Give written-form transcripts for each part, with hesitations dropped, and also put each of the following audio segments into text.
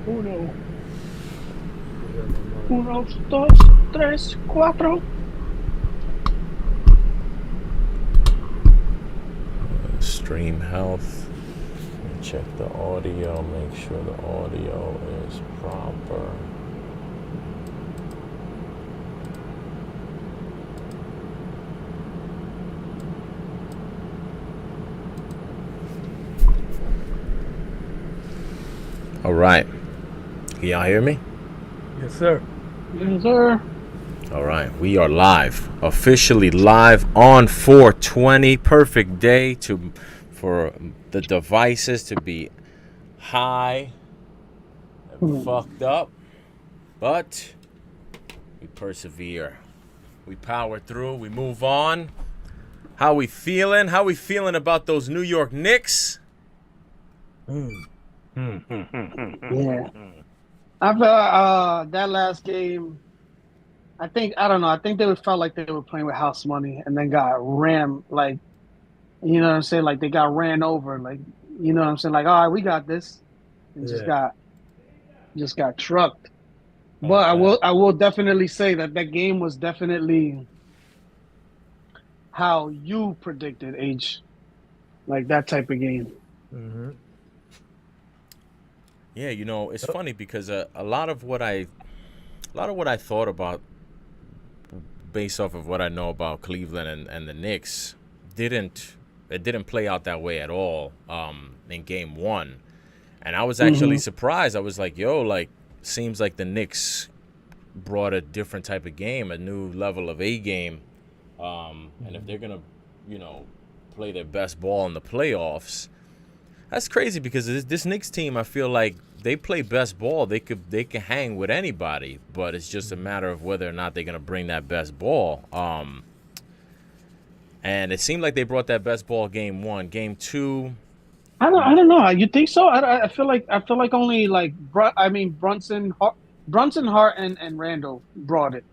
Uno, Yeah, my mind. uno, dos, tres, cuatro. Stream health. Check the audio. Make sure the audio is proper. All right. Can y'all hear me? Yes, sir. Yes, sir. All right. We are live. Officially live on 420. Perfect day for the devices to be high and fucked up. But we persevere. We power through. We move on. How we feeling? How we feeling about those New York Knicks? Mm. Yeah. I felt that last game. I don't know. I think they felt like they were playing with house money, and then got ran. Like you know what I'm saying? Like they got ran over. Like you know what I'm saying? Like all right, we got this, and Yeah. just got trucked. Oh, But bad. I will definitely say that that game was definitely how you predicted H, like that type of game. Mm-hmm. Yeah, it's funny because a lot of what I thought about based off of what I know about Cleveland and the Knicks didn't it didn't play out that way at all in game one. And I was actually Hmm. surprised. I was like, yo, like seems like the Knicks brought a different type of game, a new level of A game. And if they're gonna, you know, play their best ball in the playoffs, that's crazy because this Knicks team, I feel like they play best ball. They can hang with anybody, but it's just a matter of whether or not they're gonna bring that best ball. And it seemed like they brought that best ball game one, game two. I don't know. You think so? I feel like only like Brunson, Hart, and Randall brought it,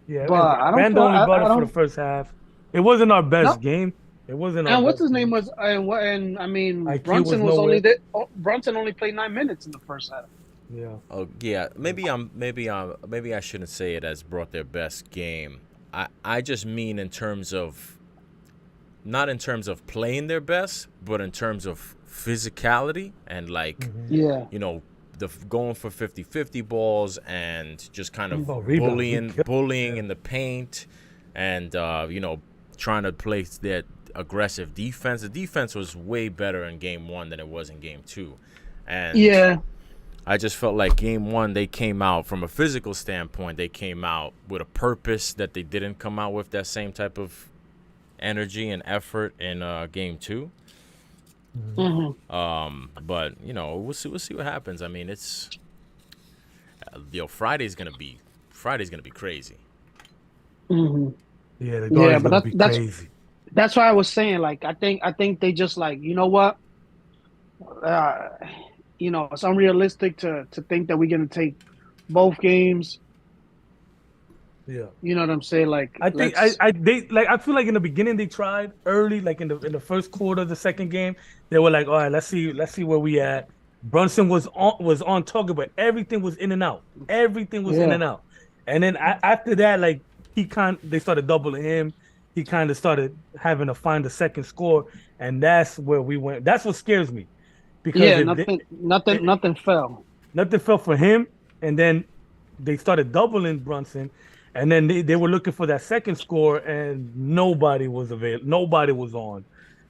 Yeah, but I don't Rand feel only brought I it for the don't first half. It wasn't our no. best game. It wasn't our And what's best his name game. was and I mean IQ was Brunson was only. nowhere. Brunson only played 9 minutes in the first half. Yeah. Oh yeah, maybe I shouldn't say it as brought their best game. I just mean in terms of not in terms of playing their best, but in terms of physicality and like, Mm-hmm. Yeah, you know, the going for 50-50 balls and just kind of Oh, rebounds. We killed. bullying Yeah. in the paint and trying to play that aggressive defense. The defense was way better in game one than it was in game two. And yeah, I just felt like game one, they came out from a physical standpoint. They came out with a purpose that they didn't come out with that same type of energy and effort in game two. Mm-hmm. hmm But we'll see what happens. I mean, it's Friday's gonna be crazy. hmm Yeah, the yeah. Garden's But gonna be crazy. that's why I was saying. Like I think they just like you know what, uh, it's unrealistic to think that we're gonna take both games. Yeah. You know what I'm saying? Like I think let's. I feel like in the beginning they tried early, like in the first quarter of the second game, they were like, all right, let's see where we at. Brunson was on target, but everything was in and out. Everything was in Yeah, and out. And then after that, like they started doubling him. He kind of started having to find a second score, and that's where we went. That's what scares me because yeah. if they, Nothing fell. nothing fell for him, and then they started doubling Brunson, and then they were looking for that second score, and nobody was available. Nobody was on.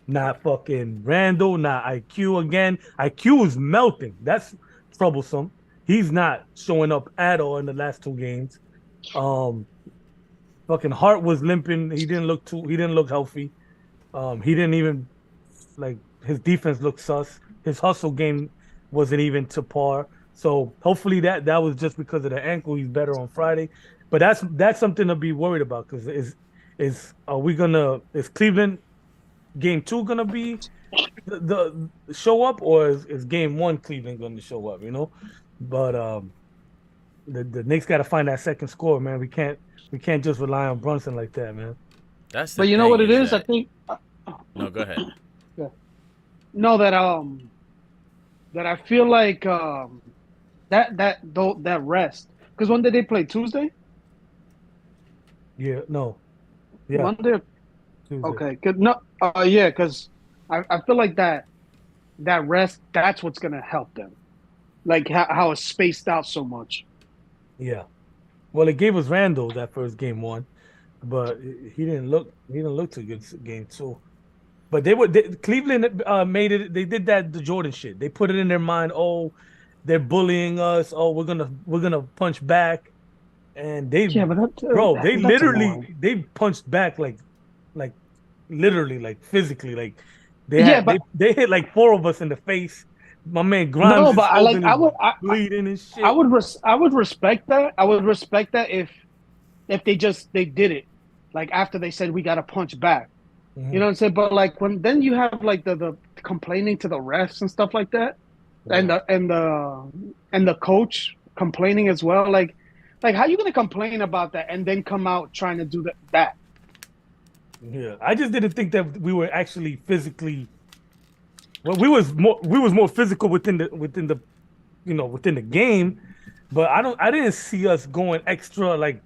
Not fucking Randall, not IQ again. IQ was melting. That's troublesome. He's not showing up at all in the last two games. Um, fucking Hart was limping. He didn't look healthy. He didn't even like his defense looked sus. His hustle game wasn't even to par. So hopefully that was just because of the ankle. He's better on Friday, but that's something to be worried about because is are we gonna is Cleveland game two gonna be the show up or is game one Cleveland gonna show up? But the Knicks got to find that second score, man. We can't just rely on Brunson like that, man. That's the But you know thing what it is is? I that think no, go ahead. yeah. No, that I feel like that rest. Because when did they play? Tuesday? Yeah, no, yeah, Monday? Tuesday. Okay. No. Yeah. Because I feel like that rest. That's what's gonna help them. Like how it's spaced out so much. Yeah. Well, it gave us Randall that first game one, but he didn't look too good game two. But Cleveland made it. They did that the Jordan shit. They put it in their mind. Oh, they're bullying us. Oh, we're gonna punch back. And Yeah, but bro, they that's literally annoying. they punched back like literally like physically like Yeah, but they hit like four of us in the face. My man Grimes no, is but holding his I bleeding and I shit. would I would respect that. I would respect that if they did it like after they said we got to punch back. You know Mhm. what I'm saying? But like when then you have like the complaining to the refs and stuff like that, and Yeah. the coach complaining as well. Like how you gonna complain about that and then come out trying to do that? Yeah, I just didn't think that we were actually physically. Well, we was more physical within the game, but I didn't see us going extra like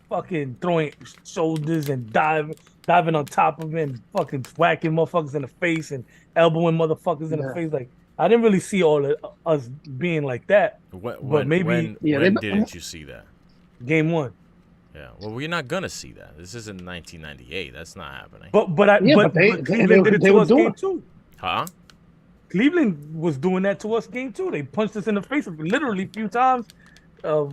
fucking throwing shoulders and diving on top of it and fucking whacking motherfuckers in the face and elbowing motherfuckers in the Yeah, face. Like I didn't really see all of us being like that, When but when maybe when yeah. when didn't you see that? game one. Yeah. Well, we're not gonna see that. This isn't 1998. That's not happening. Yeah, But Cleveland did it they to were us game doing. two. Huh? Cleveland was doing that to us game two. They punched us in the face literally a few times.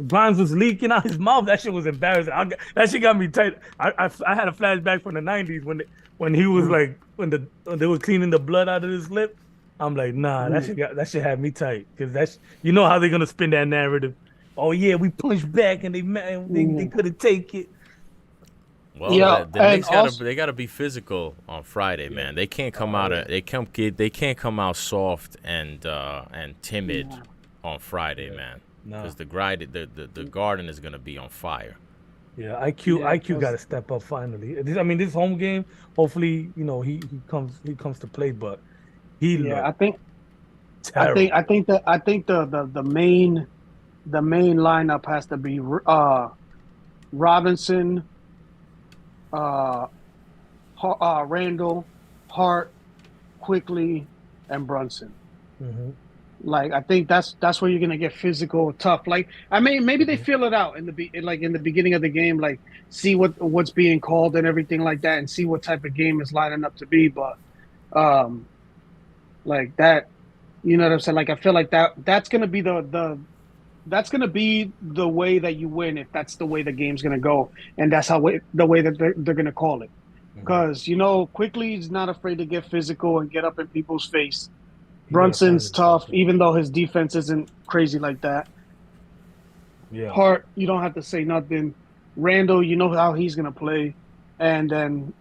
Grimes was leaking out his mouth. That shit was embarrassing. That shit got me tight. I had a flashback from the '90s when he was Mhm, like when they were cleaning the blood out of his lip. I'm like, nah, mhm. that shit had me tight because how they're gonna spin that narrative. Oh yeah, we punched back and they Mhm. couldn't take it. Well, Yeah, the and Knicks gotta also they gotta be physical on Friday, Yeah. man. They can't come Oh out yeah. they can't come out soft and timid yeah, on Friday, Yeah. man. Nah. Because the garden is gonna be on fire. Yeah, yeah, IQ got because to step up finally. I mean, this home game, hopefully, he comes to play, but he yeah, looked I terrible. think that I think the main lineup has to be Robinson, uh, Randall, Hart, Quickly, and Brunson. Hmm. Like I think that's where you're gonna get physical, tough. Like I mean, maybe they Hmm. feel it out in the beginning of the game, like see what's being called and everything like that, and see what type of game is lining up to be. But um, like that, you know what I'm saying? Like I feel like that's gonna be that's gonna be the way that you win if that's the way the game's gonna go, and that's the way that they're gonna call it. Hmm. Because quickly he's not afraid to get physical and get up in people's face. He got to find Brunson's himself tough, in it. even though his defense isn't crazy like that. Yeah, Hart, you don't have to say nothing. Randall, you know how he's gonna play, and then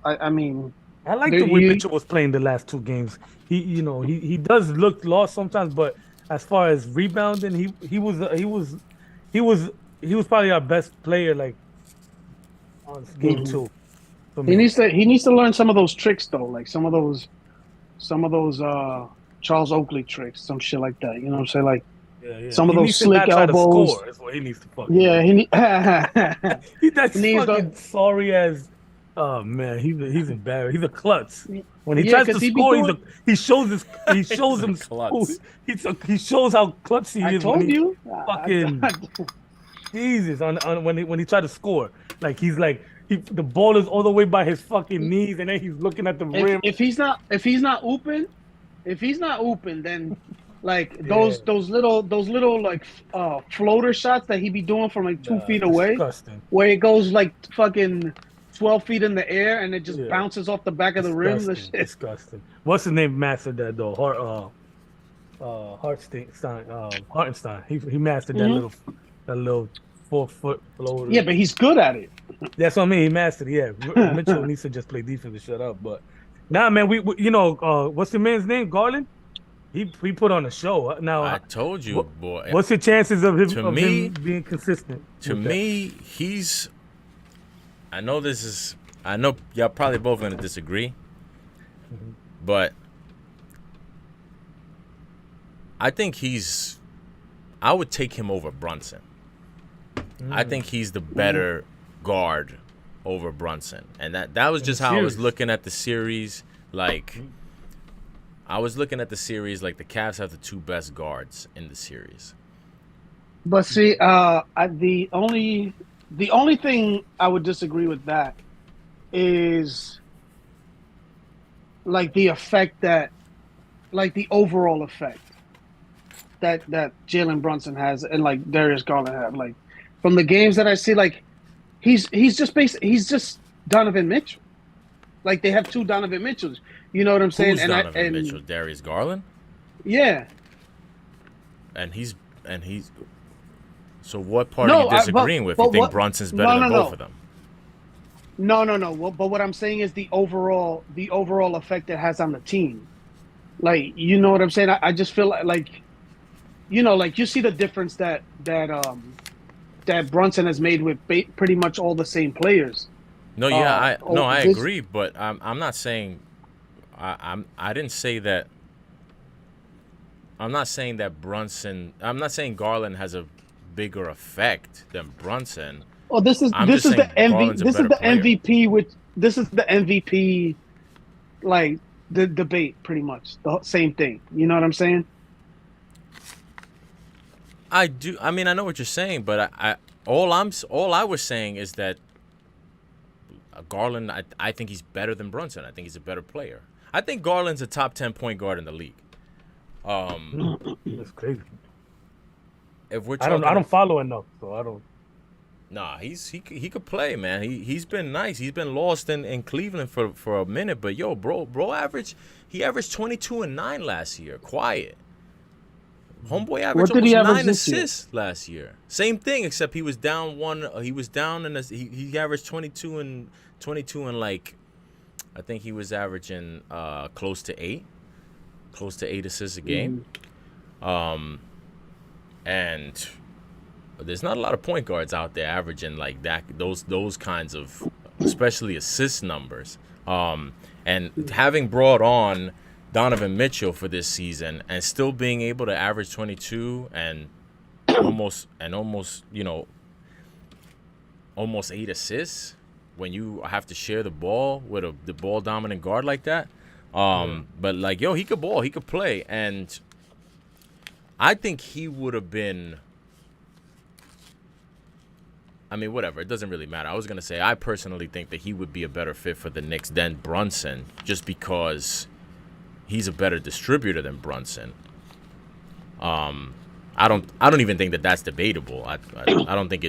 I mean, I like there the way you Mitchell was playing the last two games. He does look lost sometimes, but as far as rebounding, he was he was probably our best player like on game mhm. two for me. he needs to learn some of those tricks though, like some of those Charles Oakley tricks, some shit like that. You know what I'm saying? Like Yeah, yeah. some of He those needs to slick not try to elbows. score. That's what he needs to fucking Yeah, do. He he that's needs fucking to. sorry as oh man, he's embarrassed. He's a klutz. When he Yeah, tries because to he be score, doing. he shows He's a him klutz. he shows how klutzy I he is when told he you. fucking Jesus on when he tried to score. Like he's like the ball is all the way by his fucking knees and then he's looking at the rim. If he's not open, then like Yeah, those little like floater shots that he be doing from like 2 feet away, disgusting. where it goes like fucking 12 feet in the air and it just Yeah, bounces off the back of the rim. The disgusting, shit. disgusting. What's his name mastered that though? Hartenstein. He mastered Mhm. that little 4 foot Yeah, floater. but he's good at it. That's what I mean. He mastered it. Yeah, Mitchell needs to just play defense and shut up. But nah, man, we what's the man's name? Garland. He put on a show. Now, I told you, what boy. what's the chances of him To of me, him being consistent to with that? me, he's. I know this is. I know y'all probably both gonna disagree, Mhm. but I think he's I would take him over Brunson. I think he's the better guard over Brunson, and that was just how I was looking at the series. Like, I was looking at the series like the Cavs have the two best guards in the series. But see, the only thing I would disagree with that is like the effect that, like the overall effect that Jalen Brunson has and like Darius Garland have. Like from the games that I see, like he's just Donovan Mitchell. Like they have two Donovan Mitchells. You know what I'm saying? Who's Donovan Mitchell? Darius Garland? Yeah. And he's so what part are you disagreeing with? You think Brunson's better than both of them? No. Well, but what I'm saying is the overall effect it has on the team. Like, you know what I'm saying? I just feel like, you know, like you see the difference that Brunson has made with pretty much all the same players. No, yeah, I agree, but I'm not saying I didn't say that. I'm not saying that Brunson. I'm not saying Garland has a bigger effect than Brunson. Oh, this is the MVP, like the debate, pretty much the same thing. You know what I'm saying? I do. I mean, I know what you're saying, but all I was saying is that Garland. I think he's better than Brunson. I think he's a better player. I think Garland's a top 10 point guard in the league. That's crazy. If we're talking, I don't follow enough, so I don't. Nah, he could play, man. He's been nice. He's been lost in Cleveland for a minute, but yo, bro averaged 22 and 9 last year. Quiet. Homeboy averaged almost 9 assists last year. Same thing, except he was down one. He was down in he averaged 22 and like, I think he was averaging close to 8 assists a game. And there's not a lot of point guards out there averaging like that, those kinds of, especially assist numbers. And having brought on Donovan Mitchell for this season and still being able to average 22 and almost 8 assists when you have to share the ball with the ball dominant guard like that. But like, yo, he could ball, he could play, and I think he would have been. I mean, whatever. It doesn't really matter. I was gonna say I personally think that he would be a better fit for the Knicks than Brunson, just because he's a better distributor than Brunson. I don't even think that that's debatable. I don't think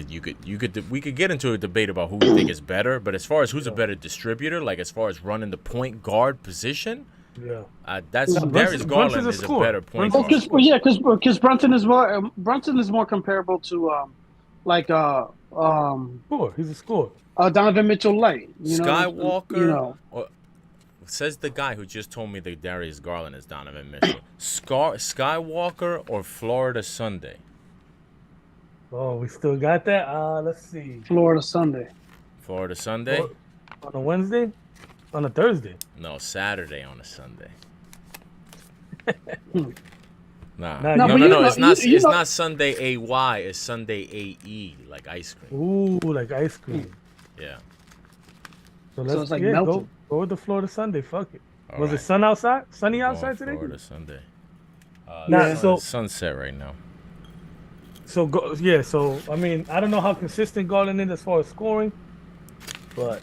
we could get into a debate about who we think is better, but as far as who's a better distributor, like as far as running the point guard position, Darius Garland is a better point guard. Because Brunson is more comparable to he's a scorer. Donovan Mitchell light. Skywalker. Says the guy who just told me that Darius Garland is Donovan Mitchell. Skywalker or Florida Sunday? Oh, we still got that? Let's see. Florida Sunday. Florida Sunday? On a Wednesday? On a Thursday? No, Saturday on a Sunday. No. It's not Sunday AY. It's Sunday AE, like ice cream. Ooh, like ice cream. Yeah. So it's like melted. Go with the Florida Sunday. Fuck it. All Was right. it sunny outside today? Florida Sunday. Sunset right now. So I mean, I don't know how consistent Garland is as far as scoring, but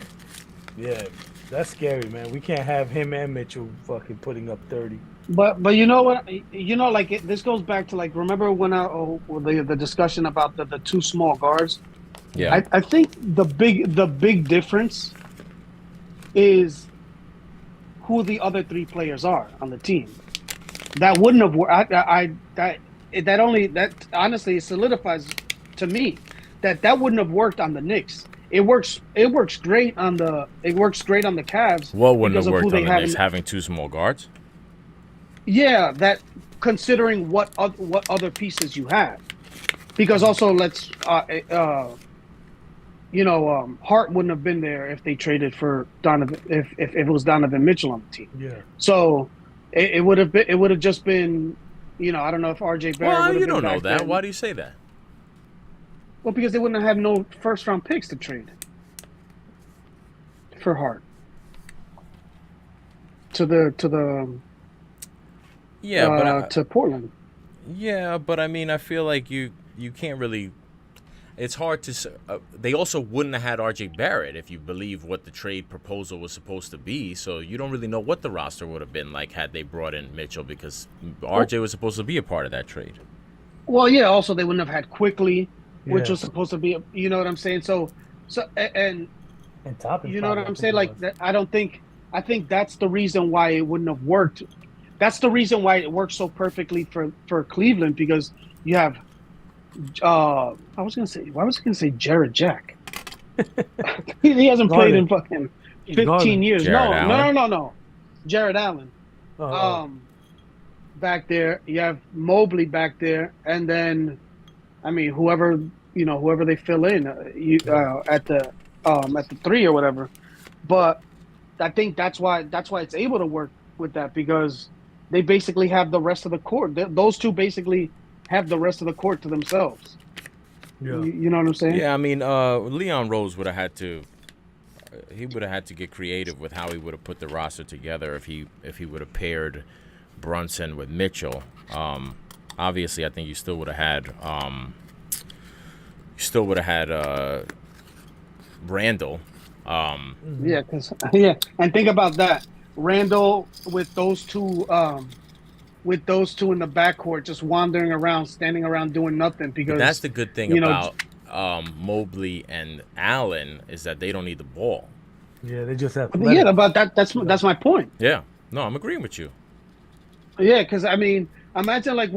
yeah, that's scary, man. We can't have him and Mitchell fucking putting up 30. But you know what? This goes back to like, remember when the discussion about the two small guards? Yeah. I think the big difference is who the other three players are on the team. That wouldn't have worked. That honestly solidifies to me that wouldn't have worked on the Knicks. It works great on the Cavs. What wouldn't have worked on the Knicks? Having two small guards? Yeah, that considering what other pieces you have, because also Hart wouldn't have been there if they traded for Donovan if it was Donovan Mitchell on the team. Yeah. So it would have just been I don't know if RJ Barrett Well, would have you been don't know back that. then. Why do you say that? Well, because they wouldn't have no first round picks to trade for Hart Yeah, but to Portland. yeah, but I mean, I feel like you can't really. It's hard to. They also wouldn't have had R.J. Barrett if you believe what the trade proposal was supposed to be. So you don't really know what the roster would have been like had they brought in Mitchell, because R.J. was supposed to be a part of that trade. Well, yeah. Also, they wouldn't have had Quickly, which Yeah. was supposed to be. You know what I'm saying? And And Toppin you know what probably, I I'm think saying? it Like was. that. I think that's the reason why it wouldn't have worked. That's the reason why it worked so perfectly for Cleveland, because you have. I was gonna say. Why was I gonna say Jared Jack? He hasn't played in Garland. fucking 15 Garland. years. Jared No, no, Allen. no, no, no. Jared Allen. Oh, Back there. You have Mobley back there, and then, I mean, whoever they fill in, at the three or whatever. But I think that's why it's able to work with that, because they basically have the rest of the court. Those two basically have the rest of the court to themselves. yeah. You know what I'm saying? Yeah, I mean, Leon Rose would have had to. He would have had to get creative with how he would have put the roster together if he would have paired Brunson with Mitchell. Obviously, I think you still would have had. Randall. Yeah, yeah, and think about that. Randall with those two in the backcourt, just wandering around, standing around, doing nothing. But that's Because the good thing you know, about Mobley and Allen, is that they don't need the ball. Yeah, they just have. yeah, but that's my point. Yeah. No, I'm agreeing with you. Yeah, because I mean, imagine like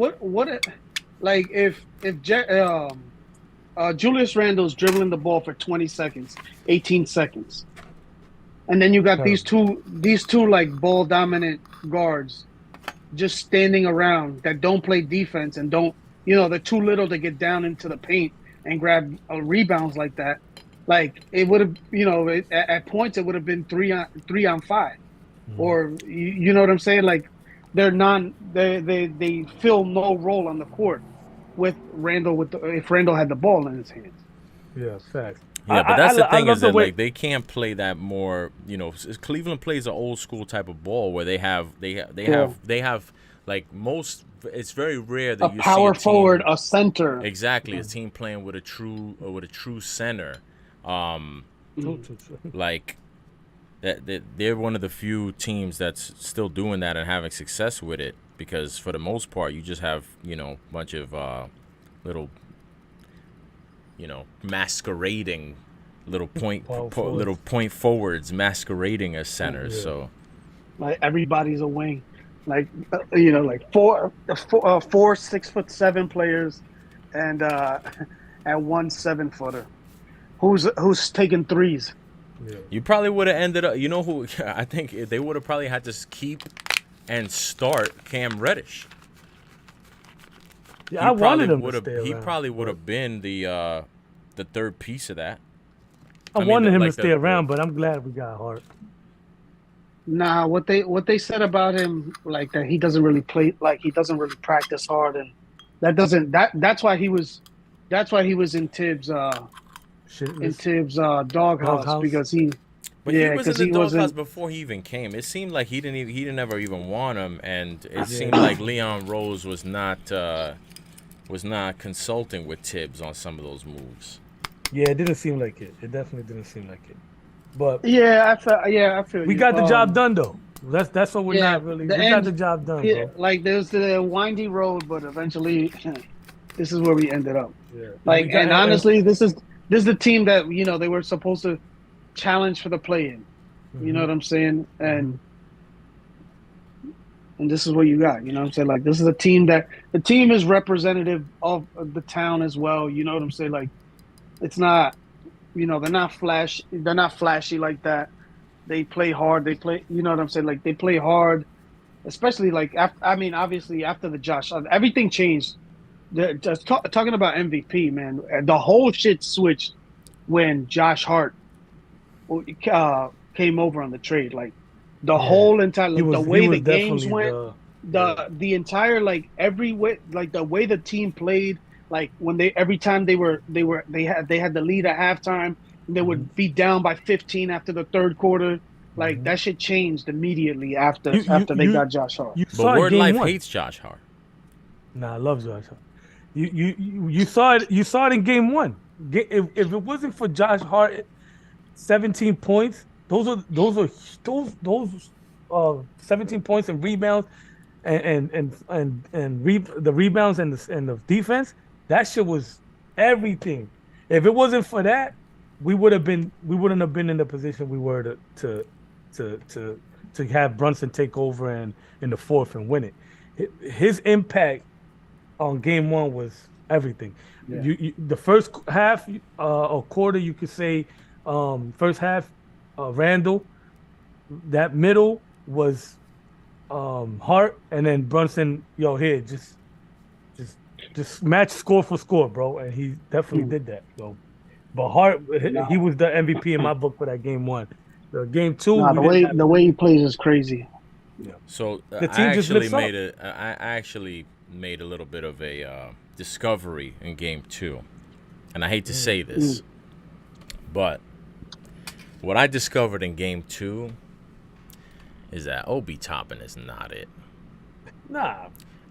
like if Julius Randle's dribbling the ball for 20 seconds, 18 seconds, and then you got these two like ball dominant guards just standing around that don't play defense and don't, they're too little to get down into the paint and grab rebounds like that. Like it would have, at points it would have been 3-on-5, or you know what I'm saying? Like they fill no role on the court with Randall if Randall had the ball in his hands. Yeah, facts. Yeah, but that's the thing, love is the that way- like they can't play that more. Cleveland plays an old school type of ball where they have like most. It's very rare that A you power see a team, forward, a center. exactly, a team playing with a true center. Like that they're one of the few teams that's still doing that and having success with it, because for the most part you just have a bunch of little masquerading little point forwards masquerading as centers. Yeah. So Like everybody's a wing, like like four 6'7" players, and one 7-footer, who's taking threes. Yeah. you probably would have ended up. You know who? I think they would have probably had to keep and start Cam Reddish. Yeah, I wanted him to would've- stay around. He probably would have been the third piece of that. I wanted him to stay around, but I'm glad we got Hart. Nah, what they said about him, like that he doesn't really play, like he doesn't really practice hard, and that's why he was in Tibbs doghouse, because he. But Yeah, he was 'cause in he the doghouse wasn't- before he even came. It seemed like he didn't ever even want him, and it seemed like Leon Rose was not consulting with Tibbs on some of those moves. Yeah, it didn't seem like it. It definitely didn't seem like it. But I feel we you. got the job done though. That's what we're yeah, not really. the We got end- the job done, Yeah, bro. like there's the windy road, but eventually, this is where we ended up. Yeah. Like, We got- and honestly, this is the team that they were supposed to challenge for the play-in. You know what I'm saying? And this is what you got. You know what I'm saying? Like, this is a team that the team is representative of the town as well. You know what I'm saying? Like, it's not, they're not flash. They're not flashy like that. They play hard. They play. You know what I'm saying? Like, they play hard, especially like obviously after the Josh, everything changed. Just talking about MVP, man, the whole shit switched when Josh Hart came over on the trade. Like the whole entire, the way the games went. the entire like every way, like the way the team played, like when every time they had the lead at halftime and they would be down by 15 after the third quarter. Like that shit changed immediately after You you they you got Josh Hart. you But saw it Word game Life one. hates Josh Hart. Nah, I love Josh Hart. You saw it. You saw it in game one. If it wasn't for Josh Hart, 17 points. Those 17 points and rebounds the rebounds and the defense. That shit was everything. If it wasn't for that, we wouldn't have been in the position we were to have Brunson take over and in the fourth and win it. His impact on game one was everything. Yeah. The first half or quarter, you could say, first half, Randall. That middle was Hart, and then Brunson. Yo, here, just match score for score, bro, and he definitely did that. So, but Hart, he was the MVP in my book for that game one. The game two, the way he plays is crazy. Yeah. So The team just lifts up. I actually made a little bit of a discovery in game two, and I hate to say this, but what I discovered in game two is that Obi Toppin is not it. Nah.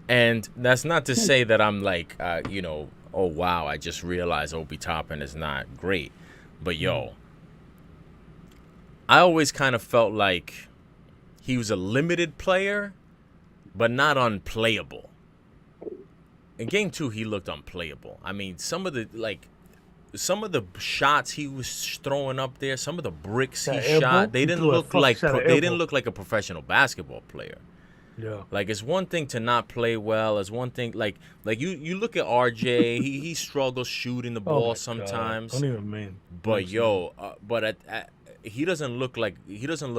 And that's not to say that I'm like, oh wow, I just realized Obi Toppin is not great, but yo, I always kind of felt like he was a limited player, but not unplayable. In game two, he looked unplayable. I mean, some of the shots he was throwing up there, some of the bricks he shot, they didn't look like a professional basketball player. Yeah. Like, it's one thing to not play well. It's one thing like you look at RJ, he struggles shooting the ball sometimes. God. Don't even mean. But he doesn't look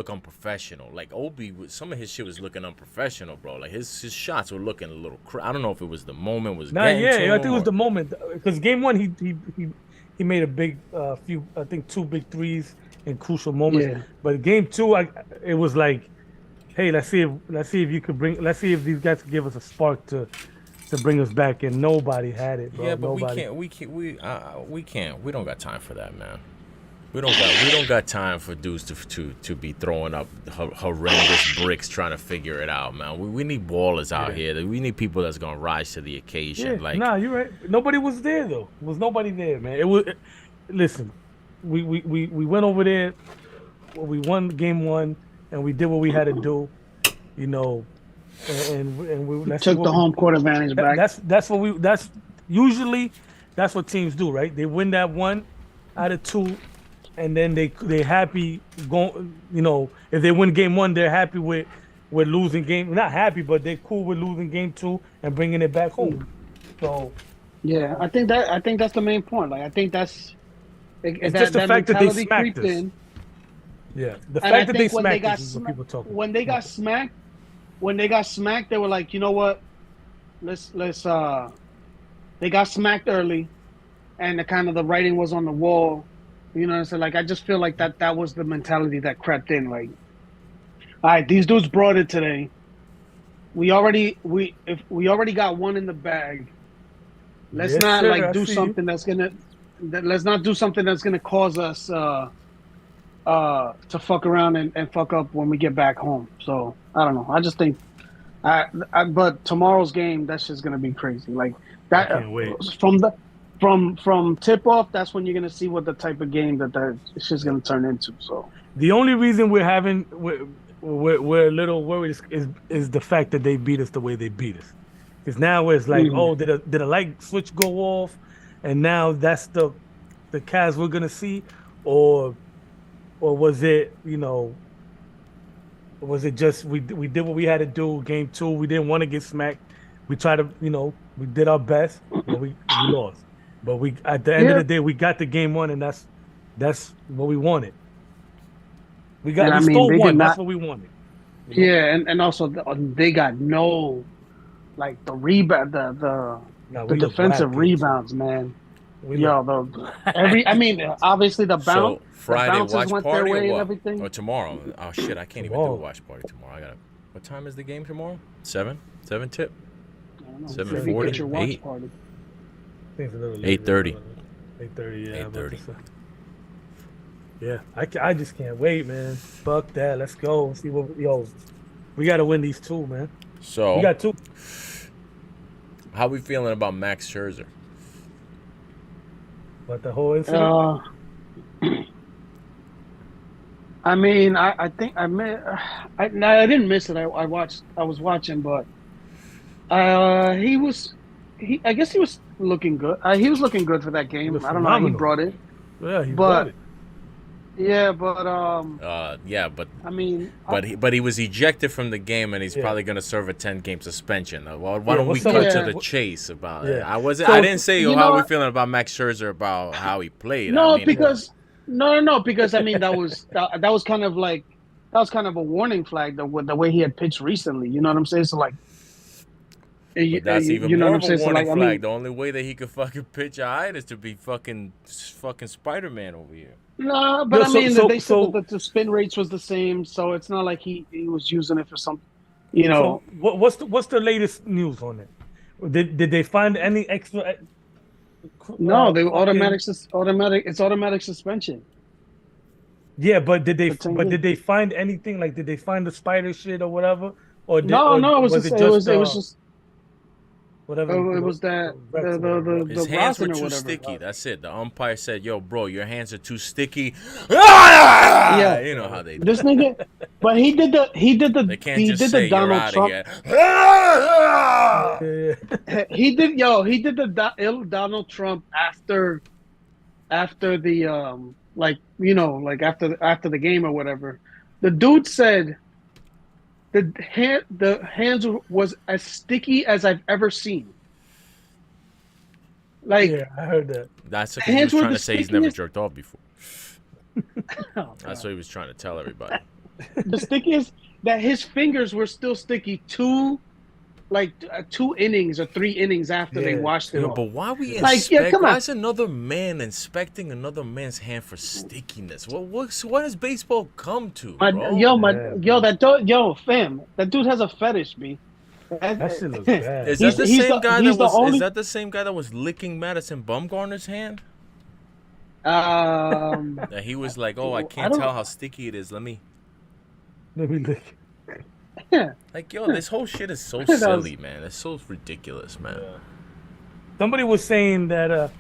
unprofessional. Like Obi, some of his shit was looking unprofessional, bro. Like his shots were looking a little. I don't know if it was the moment was. I think it was the moment because game one he made a big few, I think 2 big threes in crucial moments. Yeah. But game two, it was like, hey, let's see if these guys can give us a spark to bring us back, and nobody had it, bro. Yeah, but we can't. We don't got time for that, man. We don't got time for dudes to be throwing up horrendous bricks trying to figure it out, man. We need ballers out here. We need people that's gonna rise to the occasion. Yeah, like, nah, you're right. Nobody was there though. There was nobody there, man. Listen, we went over there. We won game one, and we did what we had to do, and we took the home court advantage back. That's usually what teams do, right? They win that 1 out of 2. And then they happy going, if they win game 1, they're happy with losing game. Not happy, but they're cool with losing game 2 and bringing it back home. So yeah, I think that's the main point. Like I think it's just the fact that they smacked us. Yeah, the fact that they smacked us is what people talk about. When they got smacked, they were like, you know what? Let's they got smacked early, and the writing was on the wall. So like I just feel like that was the mentality that crept in. Like, all right, these dudes brought it today. We already got one in the bag. Let's not do something that's gonna cause us to fuck around and fuck up when we get back home. So I don't know. I just think, but tomorrow's game, that's just gonna be crazy. Like that I can't wait. From tip off, that's when you're gonna see what the type of game that shit's gonna turn into. So the only reason we're a little worried is the fact that they beat us the way they beat us. Because now it's like, did a light switch go off, and now that's the Cavs we're gonna see, or was it was it just we did what we had to do? Game 2, we didn't want to get smacked. We tried to we did our best, but we lost. But we at the end of the day, we got the game 1, and that's what we wanted. We stole one. That's what we wanted. Yeah, and also they got no, like the rebound, the defensive rebounds, man. Obviously the bounce. So Friday the bounces watch went party their way or what? and everything. Or tomorrow? Oh shit, I can't even do a watch party tomorrow. What time is the game tomorrow? 7 tip. I don't know. 7:40? Maybe get your watch 8? party. I think it's a little 8:30. 8:30. Yeah. 8:30. Yeah, I just can't wait, man. Fuck that. Let's go. See what we got to win these two, man. So We got two. how we feeling about Max Scherzer? But the whole incident. I mean, I think I didn't miss it. I was watching, but I guess he was looking good. He was looking good for that game. I don't know how he Phenomenal. brought it. Yeah, he but brought it. yeah, but Yeah, but I mean, he was ejected from the game, and he's Yeah. probably gonna serve a 10-game suspension. Why don't we what's up cut with to that? the chase about it? Yeah. I didn't say You how know we what? feeling about Max Scherzer about how he played. No, I mean, because because I mean that was kind of like a warning flag the way he had pitched recently. You know what I'm saying? So like, but that's even you know more what I'm of a saying? So warning like, flag. I mean, The only way that he could fucking pitch a hide is to be fucking Spider-Man over here. no, but Yo, I mean so they said so that the spin rates was the same, so it's not like he was using it for something. You know, so what's the latest news on it? Did they find any extra? no, they Fucking, automatic. It's automatic suspension yeah, but for 10 games. did they find anything? Like, did they find the spider shit or whatever? Or No, it was was just it just it was just whatever? it was that Rex or whatever? His the hands were rosin or too whatever. sticky. That's it. The umpire said, "Yo, bro, your hands are too sticky." Yeah, you know how they do. This nigga, but he did the They can't he just did say the you're Donald out Trump. of here. Yeah. He did the ill Donald Trump after the like like after the game or whatever. The dude said the hands was as sticky as I've ever seen. Like, Yeah, I heard that. That's because he was hands were trying the to say he's never stickiest- jerked off before. oh, That's what he was trying to tell everybody. the stickiest that his fingers were still sticky two innings or 3 innings after they Yeah. washed it Yo, off. but why we Like, inspect? yeah, come why on. is another man inspecting another man's hand for stickiness? What has baseball come to, bro? Fam, that dude has a fetish, B. That shit looks bad. Is that the he's same the- guy he's that the was? only- Is that the same guy that was licking Madison Bumgarner's hand? Um, That he was like, "Oh, I I can't don't- tell how sticky it is. Let me." Let me look. yeah. Like, yo, this whole shit is so That was- silly, man. It's so ridiculous, man. Somebody was saying that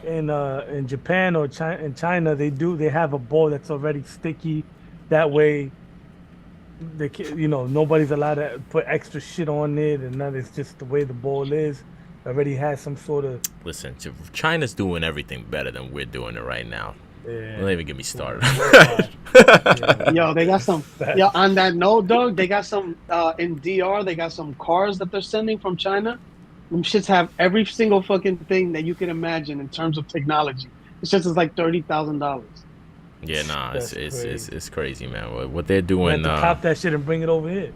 in Japan or in China they have a ball that's already sticky. That way, nobody's allowed to put extra shit on it, and that is just the way the ball is. Already has some sort of. Listen, China's doing everything better than we're doing it right now. Yeah. Don't even get me started. Yo, they got some. Yo, on that note, dog, they got some in DR. They got some cars that they're sending from China. Them shits have every single fucking thing that you can imagine in terms of technology. It's just like $30,000. Yeah, nah, That's it's crazy, man. What they're You doing. have to cop that shit and bring it over here.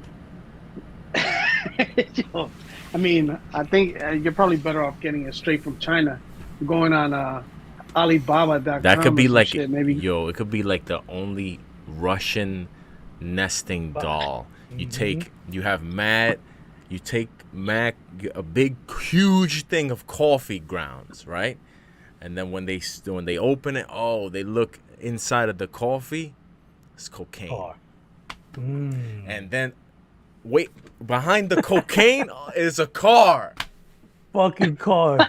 Yo, I mean, I think you're probably better off getting it straight from China, going on Alibaba.com. That could be like, shit, maybe. yo, it could be like the only Russian nesting doll. You have Matt, you take Mac, a big, huge thing of coffee grounds, right? And then when they open it, they look inside of the coffee, it's cocaine. Car. And then, wait, behind the cocaine is a car. Fucking cars.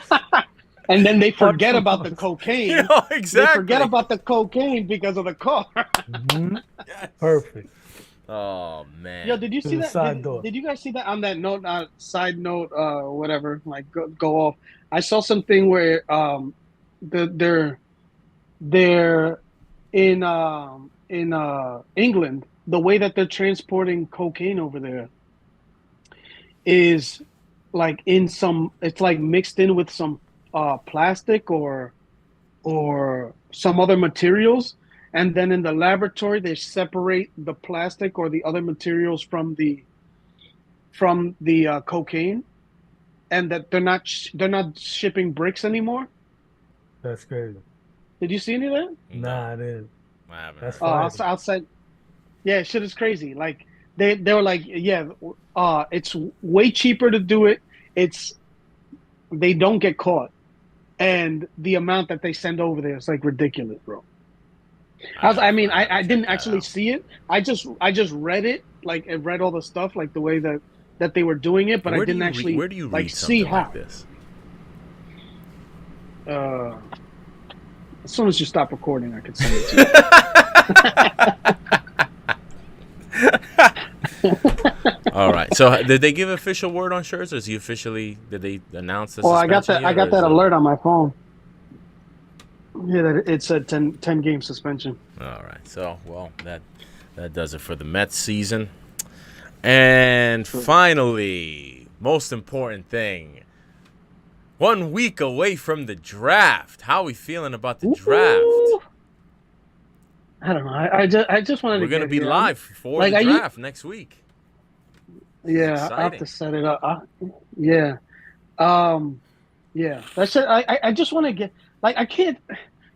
And then they forget about the cocaine. Yeah, exactly. They forget about the cocaine because of the car. Mhm. Perfect. Oh man. Yo, did you see the that? side door. Did you guys see that on that note? Side note, whatever. Like go off. I saw something where they're in England. The way that they're transporting cocaine over there is like it's like mixed in with some plastic or some other materials, and then in the laboratory they separate the plastic or the other materials from the cocaine, and that they're not shipping bricks anymore. That's crazy. Did you see any of that? Nah, it is. I haven't That's heard. fine. Outside, yeah, shit is crazy. Like they were like, yeah, it's way cheaper to do it. It's they don't get caught, and the amount that they send over there is like ridiculous, bro. I mean, I gotta I didn't check that actually out. see it. I just read it, like I read all the stuff, like the way that they were doing it, but I didn't actually Where do you like read see something like how. this? Uh, as soon as you stop recording, I could send it to you. All right. So did they give official word on shirts, or is he officially? Did they announce the Well, suspension I yet, or got is that it? alert on my phone. Yeah, that it's a 10 game suspension. All right. So well, that does it for the Mets season. And finally, most important thing. 1 week away from the draft. How are we feeling about the draft? Ooh, I don't know. I just wanted We're to gonna get be here. live for Like the I draft next week. This is yeah, I have to exciting. set it up. Yeah. Um yeah. That's it. I just want to get like I can't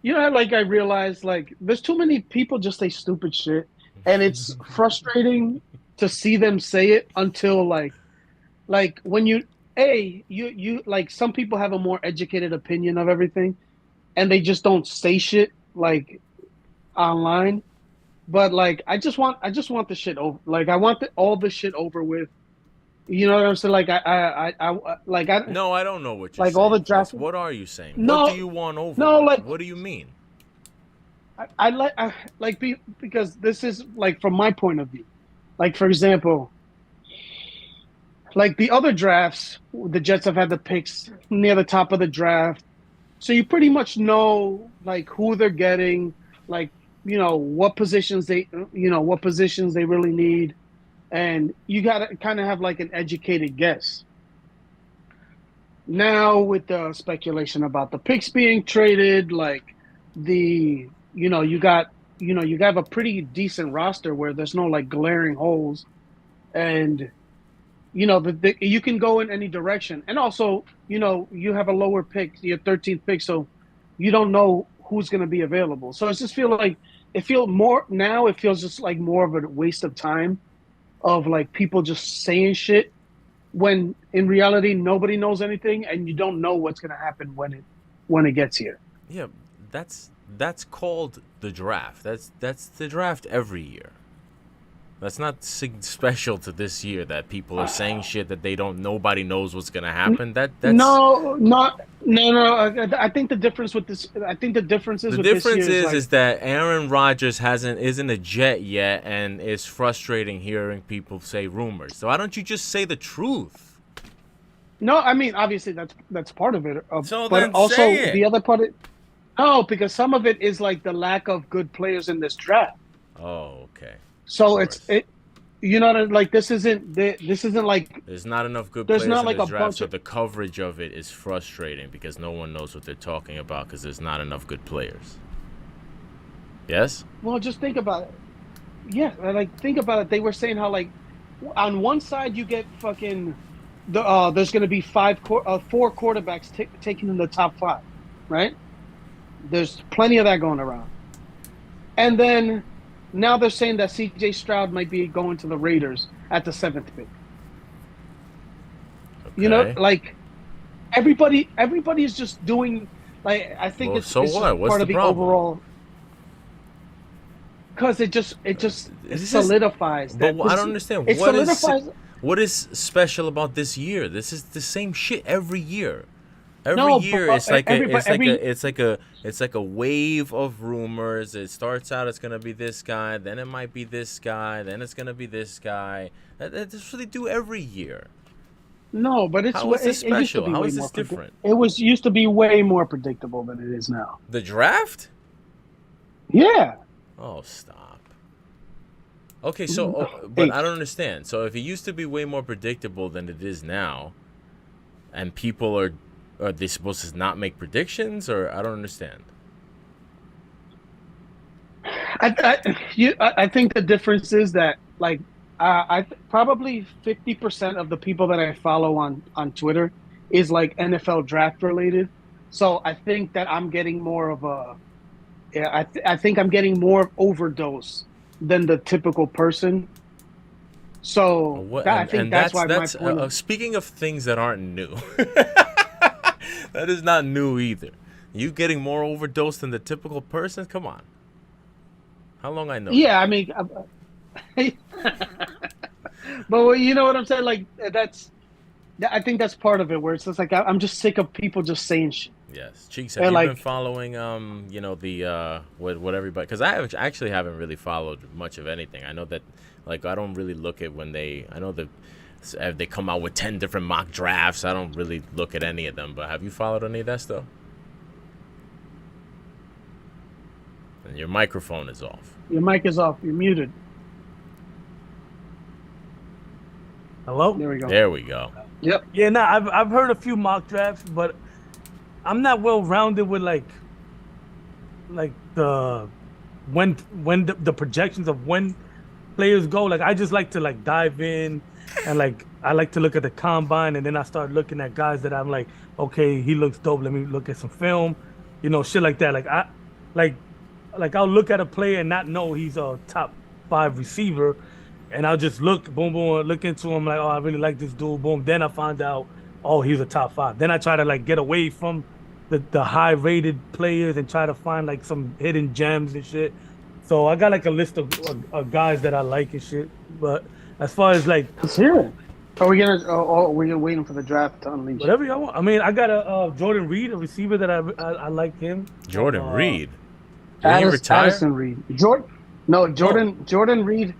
you know like I realize like there's too many people just say stupid shit and it's frustrating to see them say it until like when you like some people have a more educated opinion of everything and they just don't say shit like online. But like I just want the shit over. Like I want all the shit over with. You know what I'm saying? Like No, I don't know what you're like all the saying. draft. What are you saying? What do No, you want over no, with? like What do you mean? because this is like from my point of view. Like for example, like the other drafts, the Jets have had the picks near the top of the draft, so you pretty much know like who they're getting, like what positions what positions they really need, and you got to kind of have like an educated guess. Now with the speculation about the picks being traded, like the you got a pretty decent roster where there's no like glaring holes, and you can go in any direction, and also you have a lower pick, your 13th pick, so you don't know who's going to be available. So it's just feel like it feels just like more of a waste of time of like people just saying shit when in reality nobody knows anything and you don't know what's going to happen when it gets here. Yeah, that's called the draft. That's the draft every year. That's not special to this year that people are saying shit that they don't. Nobody knows what's gonna happen. That's No, not no, no. I think the difference with this. I think the differences the with this difference year is is like that Aaron Rodgers isn't a Jet yet, and it's frustrating hearing people say rumors. So why don't you just say the truth? no. I mean, obviously that's part of it, So but then also say the it. other part. No, because some of it is like the lack of good players in this draft. Oh, okay. Of So course. like this isn't like There's not enough good there's players not in like this a draft, bunch so of the coverage of it is frustrating because no one knows what they're talking about because there's not enough good players. Yes? well, just think about it. Yeah, like think about it. They were saying how like on one side you get fucking there's going to be four quarterbacks taken in the top five, right? There's plenty of that going around. And then now they're saying that CJ Stroud might be going to the Raiders at the seventh pick. Okay. Like everybody is just doing like I think Well, so it's just what? What's part the of the problem? overall because it This is, solidifies but that I this don't understand it solidifies what is special about this year. This is the same shit every year. Every no, but year it's like everybody every it's like a wave of rumors. It starts out it's gonna be this guy, then it might be this guy, then it's gonna be this guy. That's what they do every year. no, but How is this it used to special? be How way is more this different? it was used to be way more predictable than it is now. The draft? Yeah. Oh, stop. Okay, so but Hey, I don't understand. So if it used to be way more predictable than it is now, and people are they supposed to not make predictions, or I don't understand. I think the difference is that like probably 50% of the people that I follow on Twitter is like NFL draft related. So I think that I'm getting more of a yeah, I think I'm getting more overdose than the typical person. So What I think and that's why my that's point of speaking of things that aren't new. That is not new either. You getting more overdosed than the typical person? Come on. How long I know you? yeah, I mean, but you know what I'm saying? Like I think that's part of it, where it's just like I'm just sick of people just saying shit. Yes, Cheeks. Have And you been like, following the what everybody? Because actually haven't really followed much of anything. I know that like I don't really look at when I know that they come out with 10 different mock drafts. I don't really look at any of them. But have you followed any of that stuff? And your microphone is off. your mic is off, you're muted. Hello? There we go. There we go. Yep. Yeah, I've heard a few mock drafts, but I'm not well rounded with like the when the projections of when players go. Like I just like to like dive in and like I like to look at the combine, and then I start looking at guys that I'm like, okay, he looks dope. Let me look at some film, shit like that. Like like I'll look at a player and not know he's a top 5 receiver, and I'll just look, boom, boom, look into him like, oh, I really like this dude, boom. Then I find out, oh, he's a top 5. Then I try to like get away from the high rated players and try to find like some hidden gems and shit. So I got like a list of guys that I like and shit. But as far as like Let's hear it. Are we gonna? Oh, we're waiting for the draft to unleash. whatever y'all want. I mean, I got a Jordan Reed, a receiver that I like him. Jordan Reed. Did he retire? Addison Reed. Jordan Reed.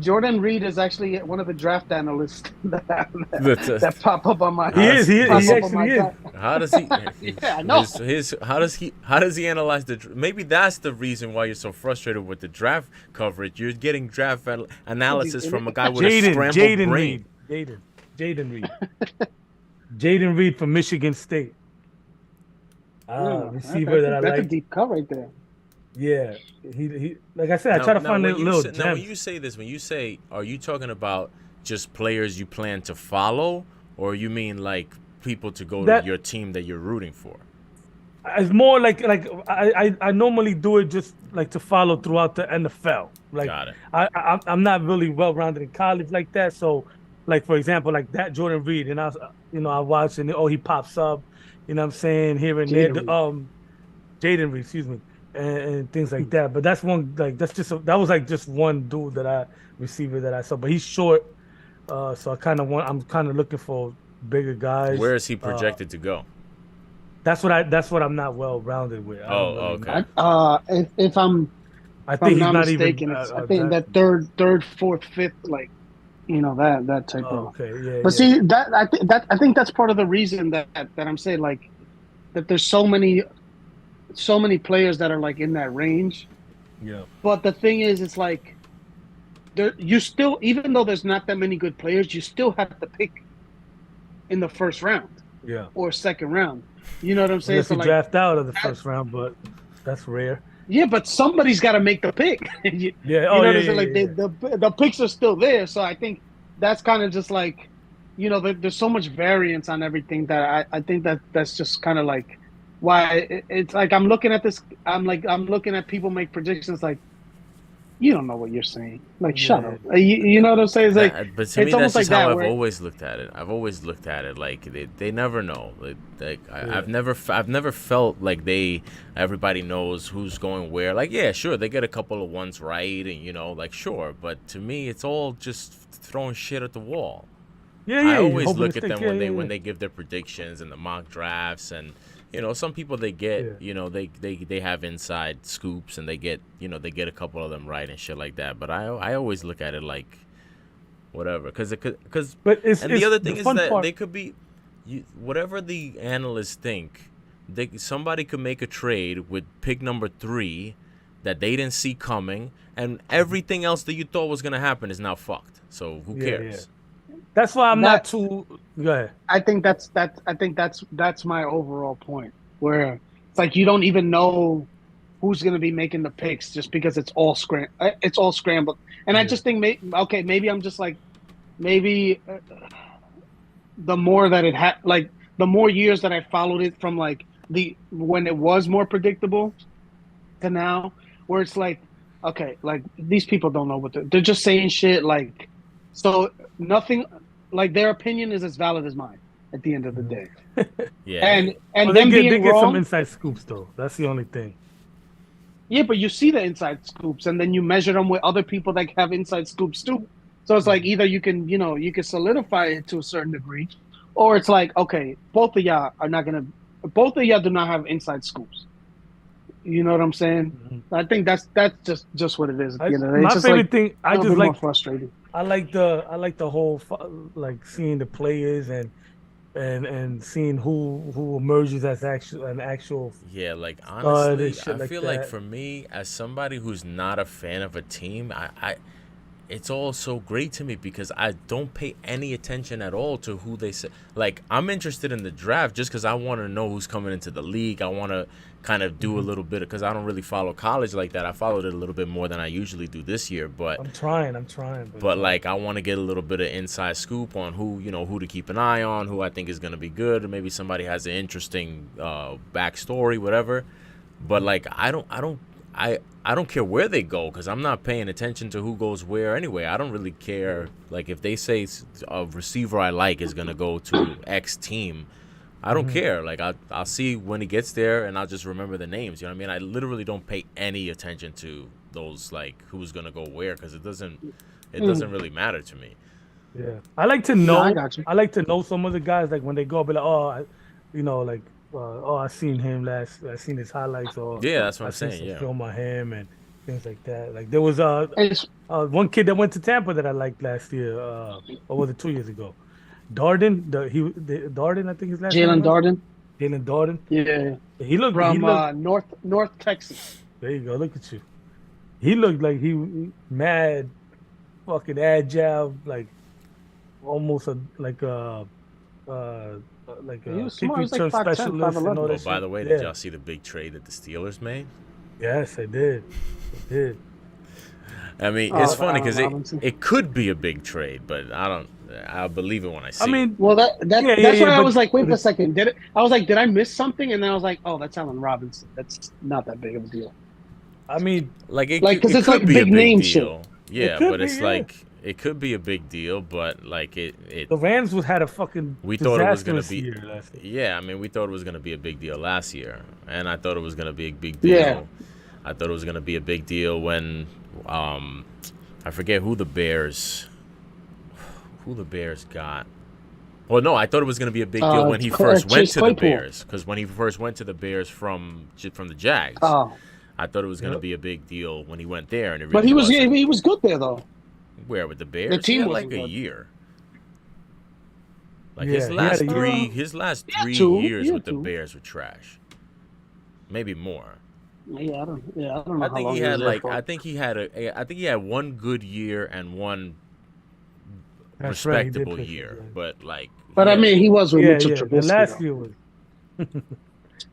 Jordan Reed is actually one of the draft analysts that pop up on my. He actually is. How does he? Yeah, I know. How does he analyze the? Maybe that's the reason why you're so frustrated with the draft coverage. You're getting draft analysis from a guy with a scrambled brain. Jaden Reed. Jaden Reed from Michigan State. Receiver that I like. That's a deep cut right there. Yeah, he like I said, I try to find little gems. Now, when you say this, are you talking about just players you plan to follow, or you mean like people to go to your team that you're rooting for? It's more like I normally do it just like to follow throughout the NFL. Like Got it. I'm not really well rounded in college like that. So like for example, like that Jordan Reed, and I watch and he pops up, I'm saying here and there. Jaden Reed, excuse me. And things like that, but that's one like that was like just one dude receiver that I saw, but he's short, so I'm kind of looking for bigger guys. Where is he projected to go? That's what I'm not well rounded with. Okay. If I'm not mistaken, even. I think that third, fourth, fifth, like that type of. Okay, yeah. But see I think that's part of the reason that I'm saying like that there's so many players that are like in that range. Yeah. But the thing is, it's like you still, even though there's not that many good players, you still have to pick in the first round. Yeah. Or second round. You know what I'm saying? Unless you draft out of the first round, but that's rare. Yeah, but somebody's got to make the pick. Yeah. You know what I'm saying? Like the picks are still there, so I think that's kind of just like, there's so much variance on everything that I think that's just kind of like. Why it's like I'm looking at this. I'm looking at people make predictions like, you don't know what you're saying. Like, shut up. You know what I'm saying? It's like, but to me, that's just how I've always looked at it. Like they never know. I've never felt like everybody knows who's going where. Like, yeah, sure, they get a couple of ones right, and like sure. But to me, it's all just throwing shit at the wall. Yeah. I always look at them when they give their predictions and the mock drafts and. Some people they get, they have inside scoops and they get a couple of them right and shit like that. But I always look at it like, whatever, because the other thing is that they could be, whatever the analysts think, somebody could make a trade with pick number 3 that they didn't see coming, and everything else that you thought was gonna happen is now fucked. So who cares? Yeah. That's why I'm not too. Go ahead. I think that's my overall point. Where it's like you don't even know who's going to be making the picks just because it's all scrambled. And I just think maybe I'm just like maybe the more that the more years that I followed it from like when it was more predictable to now, where it's like okay, like these people don't know what they're just saying shit like. So nothing like their opinion is as valid as mine at the end of the day. Yeah. And Well, them they being get some wrong, inside scoops though. That's the only thing. yeah, but you see the inside scoops, and then you measure them with other people that have inside scoops too. So it's like either you can, you can solidify it to a certain degree, or it's like, okay, both of y'all are not gonna, both of y'all do not have inside scoops. You know what I'm saying? Mhm. I think that's just what it is at the end of the day. It's My just favorite like thing, a I little just bit more like frustrating. I like the whole like seeing the players and seeing who emerges as an actual Yeah, like stud and honestly, shit I like feel like that. for me, as somebody who's not a fan of a team, it's all so great to me because I don't pay any attention at all to who they say. Like, I'm interested in the draft just because I want to know who's coming into the league. I want to kind of do a Mhm. little bit because I don't really follow college like that. I followed it a little bit more than I usually do this year, but I'm trying, but like I want to get a little bit of inside scoop on who to keep an eye on, who I think is gonna be good, or maybe somebody has an interesting backstory, whatever. But like I don't care where they go because I'm not paying attention to who goes where anyway. I don't really care. Like if they say a receiver I like is gonna go to X team, I don't Mhm. care. Like I'll see when he gets there and I'll just remember the names. You know what I mean? I literally don't pay any attention to those like who's gonna go where because it doesn't really matter to me. Yeah, I like to No, I know. got you. I like to know some of the guys. Like when they go, I'll be like, oh, like, oh, I seen him last. I seen his highlights, or Yeah, that's what I I'm seen saying. some Yeah. film on him and things like that. Like there was It's one kid that went to Tampa that I liked last year. Or was it 2 years ago? Darden, Darden, I think his last name Jalen was Darden. Jalen Darden. Yeah, He from looked. North Texas. There you go. Look at you. He looked like he mad, fucking agile, like almost uh, He a was kick smart. He's like return 5'10", specialist and all Oh, that by shit. the way, did Yeah. y'all see the big trade that the Steelers made? Yes, I did. I did. I mean, it's Oh, funny Allen because it Robinson. it could be a big trade, but I don't. I'll believe it when I I see it. mean, Well, that's why I but was like, wait a it, second. I was like, did I miss something? And then I was like, oh, that's Allen Robinson. That's not that big of a deal. I mean, Like Like, because it it's could like be a big big name shit. deal. it Yeah, could but be. it's Yeah, like it could be a big deal, but like it the Rams was had a fucking we thought it was gonna disastrous be. year last year. Yeah, I mean, we thought it was gonna be a big deal last year, and I thought it was gonna be a big Yeah. deal. I thought it was gonna be a big deal when I forget who the Bears got. Well, no, I thought it was going to be a big deal when he first went Chase to the Claypool. Bears. Because when he first went to the Bears from the Jags, Oh, I thought it was going to Yep. be a big deal when he went there, and it but really wasn't. he was good there though. Where with the The Bears, he team had wasn't like a good. year. Like Yeah, he had a year. his last three Two. years Yeah, with the two. Bears were trash. Maybe more. Yeah, I don't know I how think long he he was had there like for. I think he had one good year and one That's right. He did respectable play for the year, Giants. but like But I yeah, mean, he was with Yeah, Mitchell yeah. The Trubisky last though. year was.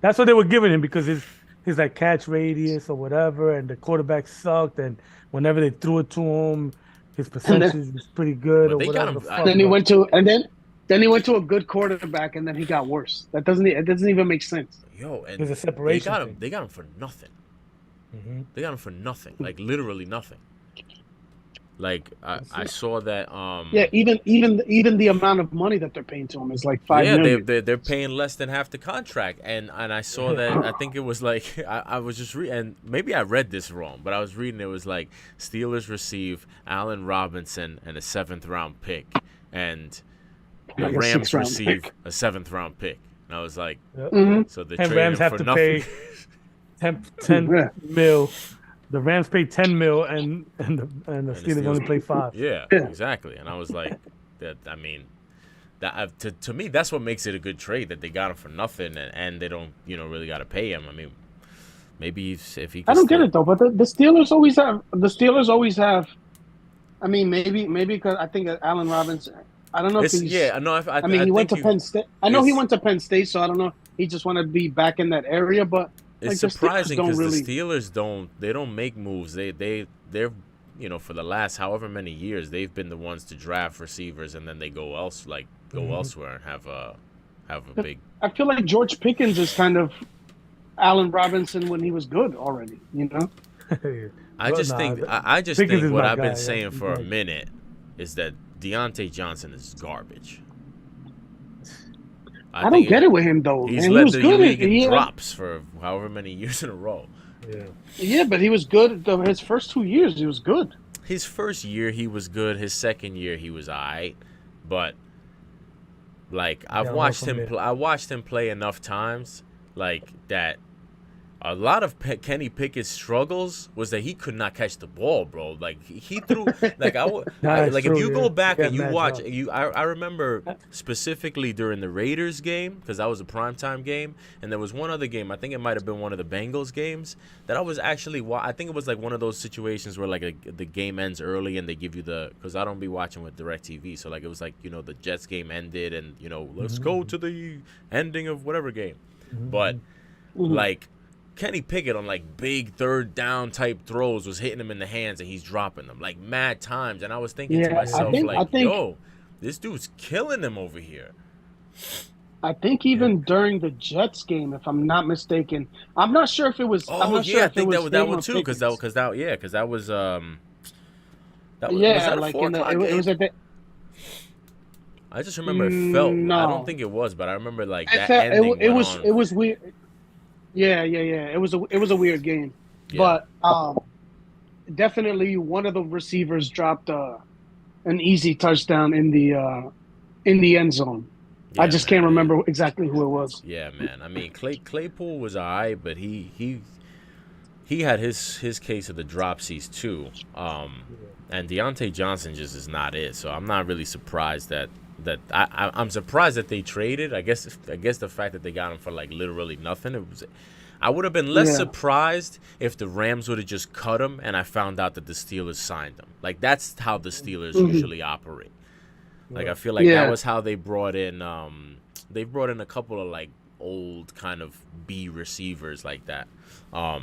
That's what they were giving him because his like catch radius or whatever, and the quarterback sucked, and whenever they threw it to him, his And percentage was pretty good but or they got whatever the him. fuck. then he But went to then he went to a good quarterback, and then he got worse. It doesn't even make sense. Yo, there's a and they separation got him. thing. They got him for nothing. Hmm. They got him for nothing. Like literally nothing. Like I saw that. Yeah, even the amount of money that they're paying to him is like five Yeah, million. they're paying less than half the contract, and I saw that. I think it was like I was just and maybe I read this wrong, but I was reading it was like Steelers receive Allen Robinson and a 7th-round pick, and the Like a Rams 6th round receive pick. a 7th-round pick. And I was like, Yep. Hmm. so they And traded Rams him have for to nothing. pay 10 Yeah. mil. The Rams pay 10 mil, and the Steelers only play 5. Yeah, Yeah. exactly. And I was like, that. I mean, that to me, that's what makes it a good trade that they got him for nothing, and they don't, really got to pay him. I mean, maybe if he. Could I don't get still, it though, but the Steelers always have I mean, maybe because I think that Allen Robinson. I don't know if It's he's. yeah. No, I mean, he went to Penn State. I know he it's- went to Penn State, so I don't know. He just wanted to be back in that area, but It's like, surprising the Steelers because don't really. the Steelers don't make moves. They're for the last however many years they've been the ones to draft receivers and then they go elsewhere and have a big. I feel like George Pickens is kind of Allen Robinson when he was good already. You know. I just think Pickens is what my I've guy, been yeah. saying He's for a like- minute is that Deontay Johnson is garbage. I don't get it with him though. He's man. led He was the good league at, in drops for however many years in a row. Yeah, but he was good. His first 2 years, he was good. His first year, he was good. His second year, he was alright. But like I watched him play enough times, like that. A lot of Kenny Pickett's struggles was that he could not catch the ball, bro. Like he threw, like like if you go back and you watch, I remember specifically during the Raiders game because that was a primetime game, and there was one other game. I think it might have been one of the Bengals games that I was actually. I think it was like one of those situations where like the game ends early and they give you because I don't be watching with DirecTV, so like it was like the Jets game ended and let's go to the ending of whatever game, but like. Kenny Pickett on like big third down type throws was hitting him in the hands and he's dropping them like mad times. And I was thinking to myself, yo, this dude's killing him over here. I think even during the Jets game, if I'm not mistaken, I'm not sure if it was. I think that was that one too, because that was that was like it was at the. I just remember it felt. No. I don't think it was, but I remember like that ending. It was weird. Yeah. It was a weird game, but definitely one of the receivers dropped an easy touchdown in the end zone. I just can't remember exactly who it was. Yeah, man. I mean, Claypool was alright, but he had his case of the dropsies too. And Deontay Johnson just is not it. So I'm not really surprised that I'm surprised that they traded. I guess the fact that they got him for like literally nothing. I would have been less surprised if the Rams would have just cut him and I found out that the Steelers signed him. Like that's how the Steelers usually operate. Like I feel like that was how they brought in. They brought in a couple of like old kind of B receivers like that. But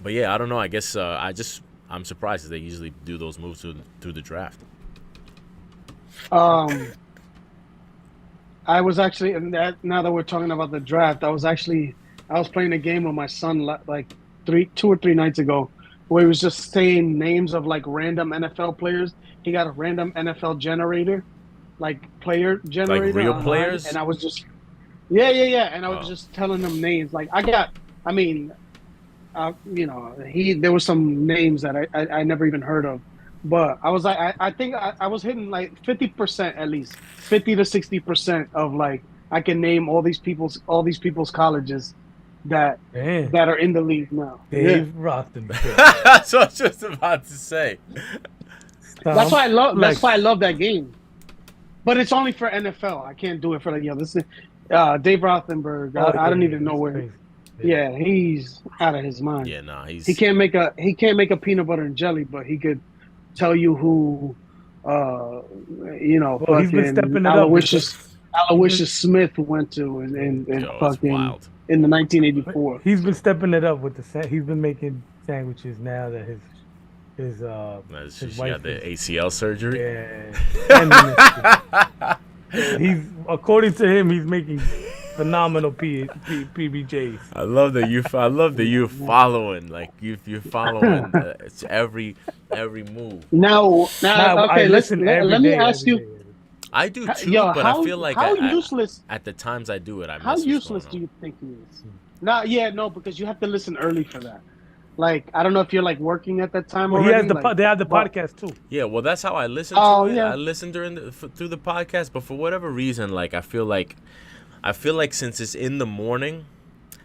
yeah, I don't know. I guess I'm surprised that they usually do those moves through the draft. I was actually, now that we're talking about the draft, I was playing a game with my son like 2 or 3 nights ago, where he was just saying names of like random NFL players. He got a random NFL generator, like player generator, like real online, players. And I was just, and I was just telling him names. Like there were some names that I never even heard of. But I was like, I think I was hitting like 50% at least, 50 to 60% of like I can name all these people's colleges that are in the league now. Dave Rothenberg. That's what I was just about to say. That's why I love. That's why I love that game. But it's only for NFL. I can't do it for this is Dave Rothenberg. I don't even know where. Yeah, he's out of his mind. Yeah, no, he can't make a peanut butter and jelly, but he could tell you who, he's been stepping it Aloysius Smith went to in fucking in the 1984. He's been stepping it up with he's been making sandwiches now that his wife got the ACL surgery. Yeah, he's according to him, he's making phenomenal PBJs. I love that you're following, like you're following every move. Now, okay, let me ask you. I do too, but I feel like how useless at the times I do it. How useless do you think he is? No, because you have to listen early for that. Like I don't know if you're like working at that time. Well, already. They have the podcast too. Yeah, well, that's how I listen to it. Yeah. I listen through the podcast, but for whatever reason, like I feel like since it's in the morning,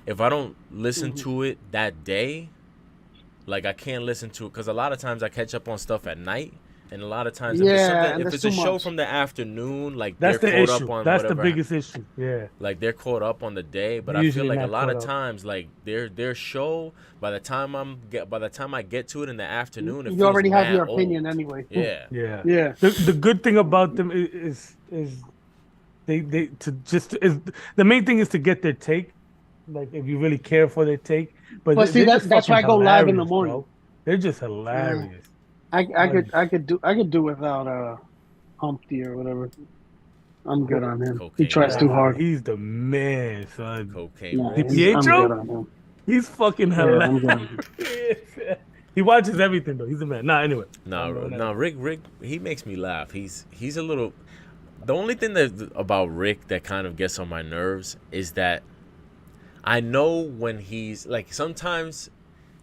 if I don't listen to it that day, like I can't listen to it because a lot of times I catch up on stuff at night, and a lot of times if it's a show from the afternoon, like that's they're caught up on that's whatever. The biggest issue. Yeah, like they're caught up on the day, but I feel like a lot of times, like their show by the time I get to it in the afternoon, you already have your opinion anyway. Yeah. The good thing about them is the main thing is to get their take, like if you really care for their take. But see, that's why I go live in the morning. Bro. They're just hilarious. I could do without Humpty or whatever. I'm good on him. He tries too hard. He's the man, son. Cocaine. DiPietro? He's fucking hilarious. He watches everything though. He's a man. Nah, anyway. No, Rick, he makes me laugh. He's a little. The only thing that about Rick that kind of gets on my nerves is that I know when he's like sometimes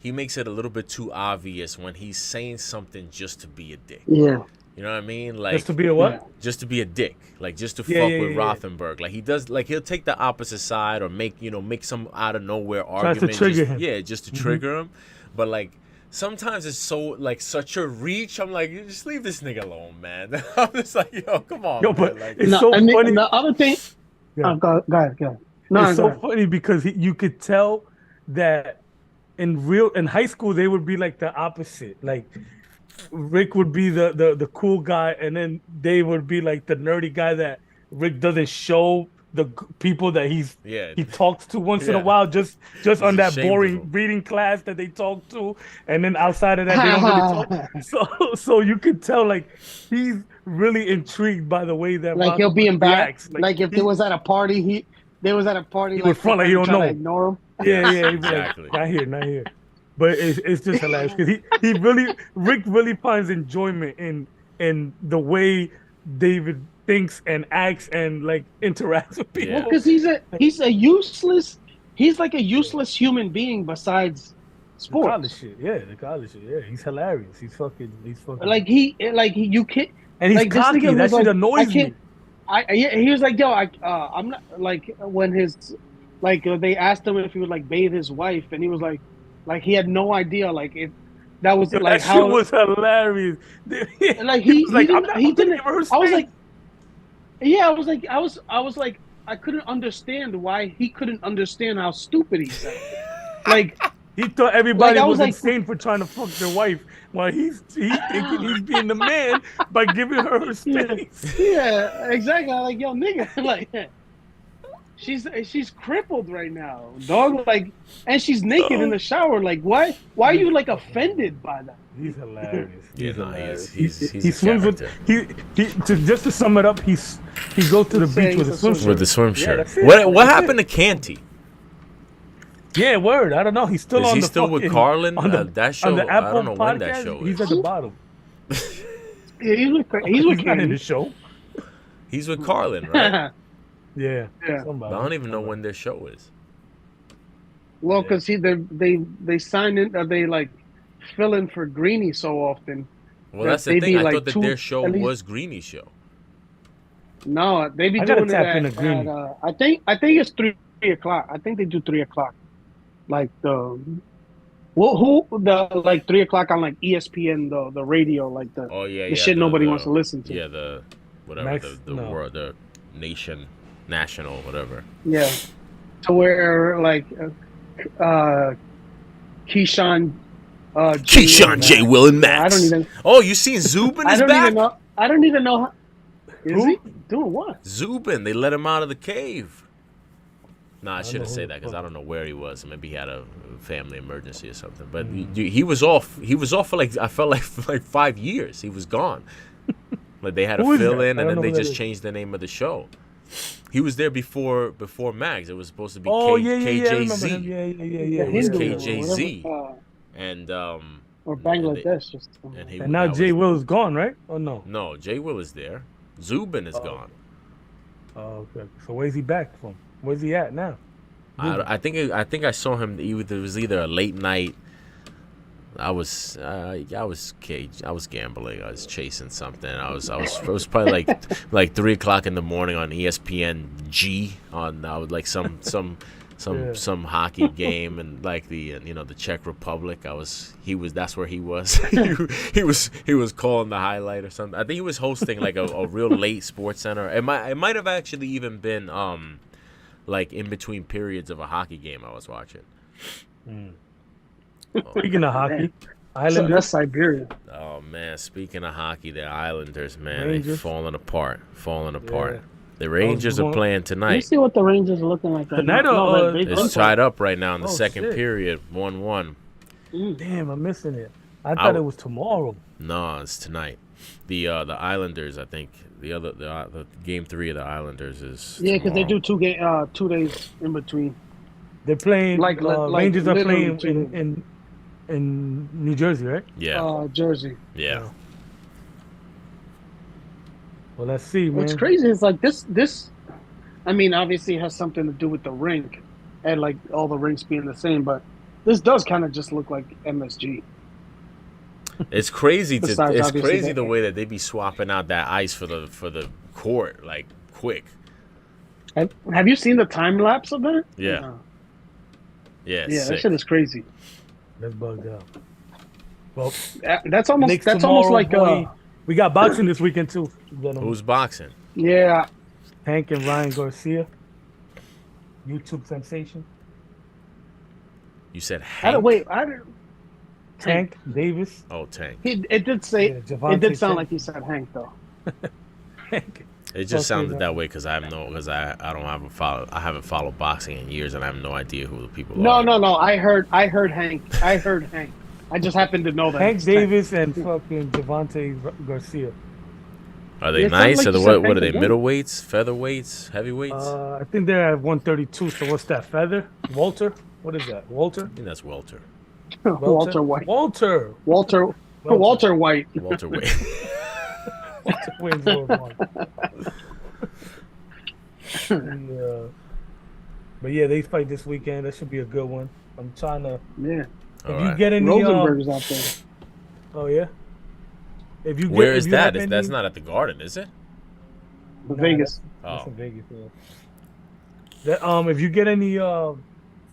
he makes it a little bit too obvious when he's saying something just to be a dick. Yeah. You know what I mean? Like Just to be a what? Just to be a dick, like just to Yeah, fuck yeah, with yeah, yeah. Rothenberg. Like he does, like he'll take the opposite side or make some out of nowhere Tries to argument. trigger just, him. Yeah, just to trigger him. But like sometimes it's so like such a reach. I'm like, just leave this nigga alone, man. I'm just like, yo, come on, Yo, man. but Like, it's so funny. The other thing. Yeah. Go ahead. No, It's so funny because you could tell that in high school they would be like the opposite. Like Rick would be the cool guy, and then they would be like the nerdy guy that Rick doesn't show the people that he talks to once in a while, just on that boring reading class that they talk to, and then outside of that they don't really talk. So you could tell like he's really intrigued by the way that like he'll be embarrassed. reacts. Like if there was at a party, he would front like he don't know. Ignore him. Yeah, exactly. Like, not here. But it's just hilarious because Rick really finds enjoyment in the way David thinks and acts and like interacts with people. Because he's a useless human being besides sports. The college shit. Yeah, he's hilarious. He's fucking like you can't. And he's like, cocky. That shit annoys me. He was like, yo, I'm not like when his like they asked him if he would like bathe his wife, and he was like he had no idea like if that was like that how shit was hilarious. Like he didn't. I was like, yeah, I was like, I couldn't understand why he couldn't understand how stupid he said. Like he thought everybody was like, insane for trying to fuck their wife, while he's thinking he's being the man by giving her space. Yeah, exactly. I'm like, yo, nigga, like. She's crippled right now, dog. Like, and she's naked in the shower. Like, why are you like offended by that? He's hilarious. He swims with just to sum it up. He goes to the beach with a swim shirt. With the swim shirt. What happened to Canty? Yeah, word. I don't know. He's still Is on he the still with Carlin? That show. On the Apple I don't know podcast, when that show is. He's at the bottom. Yeah, he's with not in the show. He's with Carlin, right? Yeah. But I don't even know when their show is. Well, because they sign in, they like fill in for Greeny so often. Well, that's the thing. I thought that their show was Greeny's show. No, they be doing it at I think it's 3:00. I think they do 3:00. Like the like 3:00 on like ESPN, the radio, like the shit nobody wants to listen to. Yeah, the whatever world, the national, whatever. Yeah, to where like Keyshawn J. Will and Max. I don't even. Oh, you seen Zubin is back? I don't even know. Is he doing what? Zubin. They let him out of the cave. No, I shouldn't say that because I don't know where he was. Maybe he had a family emergency or something. But he was off. He was off for like I felt like for like 5 years. He was gone. Like they had to fill in, and then they just changed the name of the show. He was there before Mags. It was supposed to be KJZ. Yeah. It was KJZ. And or Bangladesh. And now J. Will is gone, right? Oh no. No, J. Will is there. Zubin is gone. Oh, okay. So where's he back from? Where's he at now? I think I saw him. It was either a late night. I was gambling. I was chasing something. It was probably like 3:00 in the morning on ESPN G on like some hockey game and like the Czech Republic. That's where he was. he was calling the highlight or something. I think he was hosting like a real late Sports Center. It might have actually even been like in between periods of a hockey game I was watching. Speaking of hockey, Islanders. That's Siberia. Oh man, speaking of hockey, the Islanders, man, they're falling apart. Yeah. The Rangers are playing tonight. You see what the Rangers are looking like right now? It's tied up right now in the second period, 1-1. Damn, I'm missing it. I thought it was tomorrow. No, it's tonight. The Islanders, I think the game 3 of the Islanders is because they do 2 days in between. They're playing. Rangers are playing in New Jersey, right? Yeah. Jersey. Yeah. Well, let's see, What's man. crazy is like this. I mean, obviously, it has something to do with the rink and like all the rinks being the same, but this does kind of just look like MSG. It's crazy Besides, it's obviously, crazy the way that they be swapping out that ice for the court like quick. have you seen the time lapse of that? Yeah. No. Yeah, Yeah, that sick. shit is crazy. That's bugged out. Well, That's almost Knicks that's almost tomorrow, like boy. We got boxing this weekend too. Who's boxing? yeah. Tank and Ryan Garcia, YouTube sensation. You said I Hank? don't, wait, I don't. Tank Davis. Oh, Tank. It did say Yeah, it Javante did sound Tank. like he said Hank though. Tank. It just Okay, sounded man. that way because I haven't followed boxing in years and I have no idea who the people No, are. no. I heard Hank. I heard Hank. I just happened to know that. Hank it's Davis and fucking Javante Garcia. Are they It sounds nice? like Or you said what are they? Hank again. Middleweights, featherweights, heavyweights? I think they're at 132. So what's that? Feather? Walter? What is that? Walter? I think that's Welter. Walter White. Walter. Walter White. Walter White. Walter wins World One. Yeah. But yeah, they fight this weekend. That should be a good one. I'm trying to. Yeah. All If you right. get any, Rosenberg's out there. oh yeah. If you get, Where if is you that? have any- That's not at the Garden, is it? The Nah, Vegas. That's Oh. in Vegas. Yeah. That, if you get any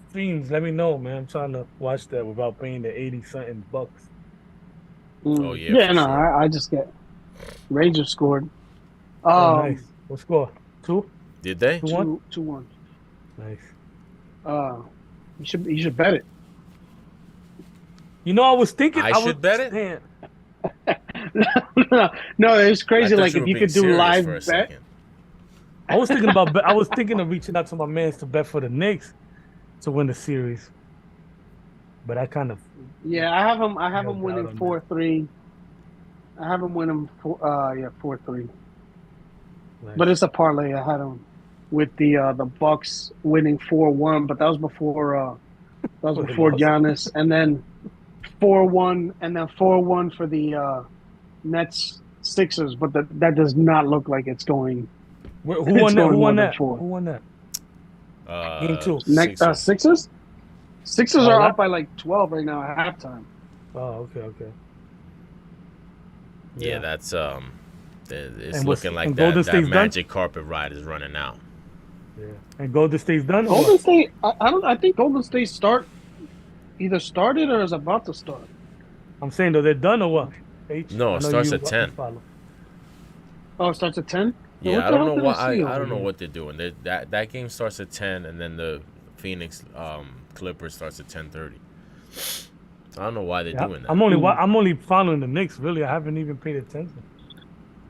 streams, let me know, man. I'm trying to watch that without paying the 80 something bucks. Oh, yeah, Yeah, for no, sure. I just get Rangers scored. Oh, nice. What score? 2? Did they? 2-1? 2-1. Nice. You should bet it. You know, I was thinking I should bet it? Man, No, it's I crazy. thought Like you if were you being could do serious live for a bet. second. I was thinking about. I was thinking of reaching out to my mans to bet for the Knicks to win the series, but I kind of. Yeah, I have them. I have No them doubt winning on that. 4-3. I have them winning 4-3. Like, But it's a parlay. I had them with the Bucks winning 4-1, but that was before Well, they before lost. Giannis, and then 4-1, and then 4-1 for the Nets Sixers. But that does not look like it's going. who it's won that? going Who more won than that? 4. Who won that? Game 2. Sixers. Sixers. Sixers Oh, are that- up by like 12 right now at halftime. Oh, okay. Yeah, that's it's And what's- looking like and that, Golden that State's done? magic carpet ride is running out. Yeah. And Golden State's done. or Golden what? State. I think Golden State either started or is about to start. I'm saying though, they're done or what? H? No, I it know starts you at 10. follow. Oh, it starts at 10. Yeah, What I the don't hell know did what I see I over don't know here? what they're doing. That game starts at 10, and then the Phoenix Clippers starts at 10:30. I don't know why they're Yeah, doing that. I'm only following the Knicks. Really, I haven't even paid attention.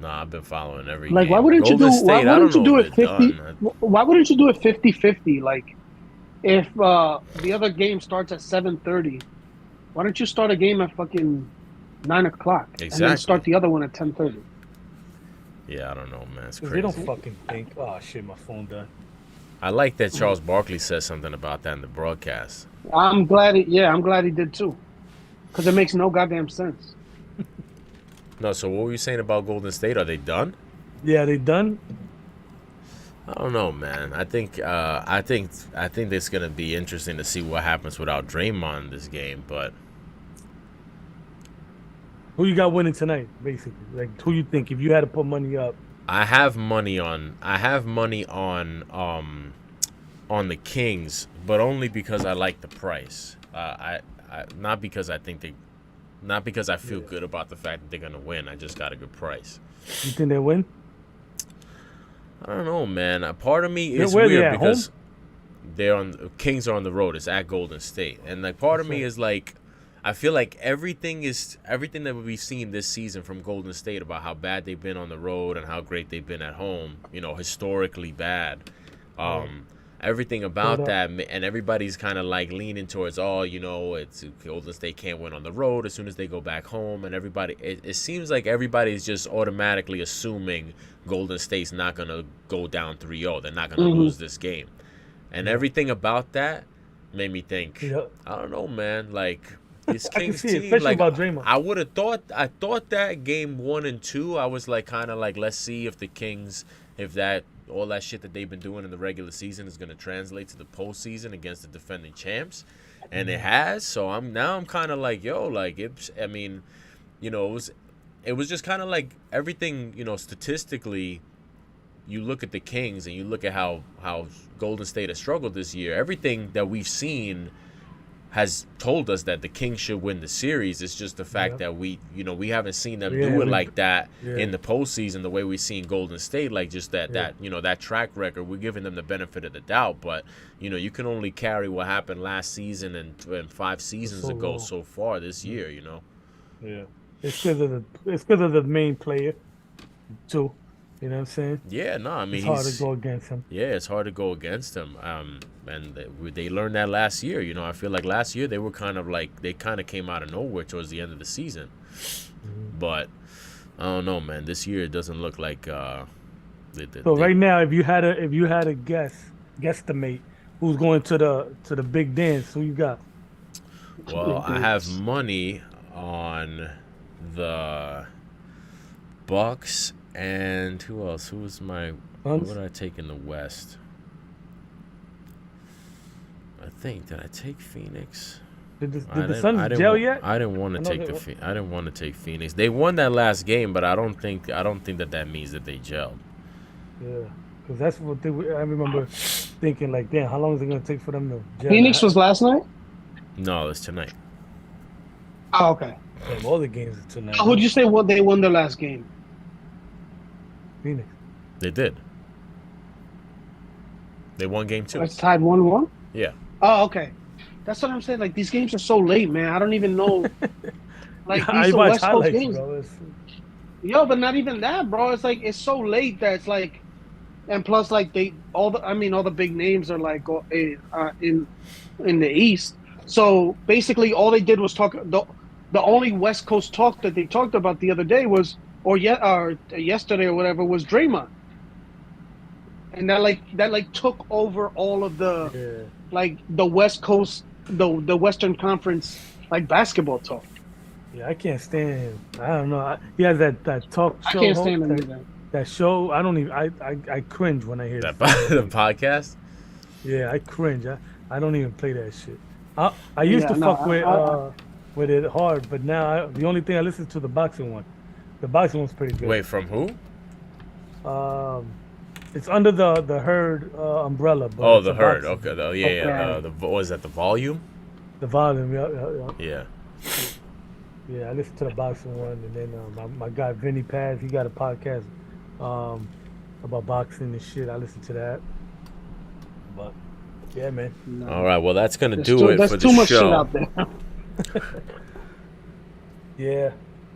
Nah, I've been following every Like, game. why wouldn't you Golden do? State, Why I don't wouldn't you know do if it they're 50? done. Why wouldn't you do it 50-50? Like, if the other game starts at 7:30, why don't you start a game at fucking 9:00 and then Exactly. start the other one at 10:30? Yeah, I don't know, man. It's 'Cause crazy. they don't fucking think. Oh shit, my phone died. I like that Charles Barkley says something about that in the broadcast. I'm glad he did too, because it makes no goddamn sense. No, so what were you saying about Golden State? Are they done? Yeah, they done. I don't know, man. I think it's gonna be interesting to see what happens without Draymond in this game. But Who you got winning tonight? Basically, like who you think if you had to put money up? I have money on the Kings, but only because I like the price. I not because I feel good about the fact that they're gonna win. I just got a good price. You think they win? I don't know, man. A part of me is Where they weird at, because Kings are on the road. It's at Golden State, and like part of me is like, I feel like everything that we've seen this season from Golden State about how bad they've been on the road and how great they've been at home. You know, historically bad. Everything about that, and everybody's kind of like leaning towards, it's Golden State can't win on the road as soon as they go back home, and everybody. It seems like everybody's just automatically assuming Golden State's not gonna go down 3-0. They're not gonna lose this game, and everything about that made me think. Yeah. I don't know, man. Like This I can Kings see it, team, especially like about Draymond. I thought that game 1 and 2, I was like kind of like, let's see if the Kings, if that all that shit that they've been doing in the regular season is gonna translate to the postseason against the defending champs, and it has. So I'm kind of like, yo, like it's. I mean, it was just kind of like everything, statistically. You look at the Kings and you look at how Golden State has struggled this year. Everything that we've seen has told us that the Kings should win the series. It's just the fact that we haven't seen them do it like that in the postseason the way we've seen Golden State, like just that track record. We're giving them the benefit of the doubt, but you can only carry what happened last season and 5 seasons ago so far this year. Yeah, it's because of the main player too. You know what I'm saying? Yeah, no, I mean it's hard to go against him. Yeah, it's hard to go against him. And they learned that last year. I feel like last year they were kind of like they kind of came out of nowhere towards the end of the season. But I don't know, man. This year it doesn't look like. Right now, if you had a guesstimate, who's going to the big dance? Who you got? Well, I have money on the Bucks. And who else? Who was my... What did I take in the West? Did I take Phoenix? Did the Suns gel yet? I didn't want to take Phoenix. They won that last game, but I don't think that means that they gelled. Yeah, because that's what I remember thinking. Like, damn, how long is it gonna take for them to gel? Phoenix was last night. No, it's tonight. Oh, okay. Damn, all the games are tonight. Who'd you say they won their last game? Phoenix. They did. They won game 2. It's tied 1-1? Yeah. Oh, okay. That's what I'm saying. Like, these games are so late, man. I don't even know. Like, these are West Coast games. Bro. Yo, but not even that, bro. It's like, it's so late that it's like, and plus, like, all the big names are like in the East. So basically, all they did was talk. The only West Coast talk that they talked about the other day was, or yesterday or whatever, was Draymond, and that took over all of the the West Coast, the Western Conference basketball talk. Yeah, I can't stand him. I don't know. He has that talk show. I can't stand him either. That show, I don't even. I cringe when I hear that. The podcast. Yeah, I cringe. I don't even play that shit. I used to fuck with it hard, but now the only thing I listen to the boxing one. The boxing one's pretty good. Wait, from who? It's under the Herd umbrella. But the Herd. Okay. What was that? The Volume. The Volume. Yeah. Yeah, I listen to the boxing one, and then my guy Vinny Paz, he got a podcast about boxing and shit. I listen to that. But yeah, man. No. All right, well that's gonna do it for the show. There's too much shit out there. Yeah.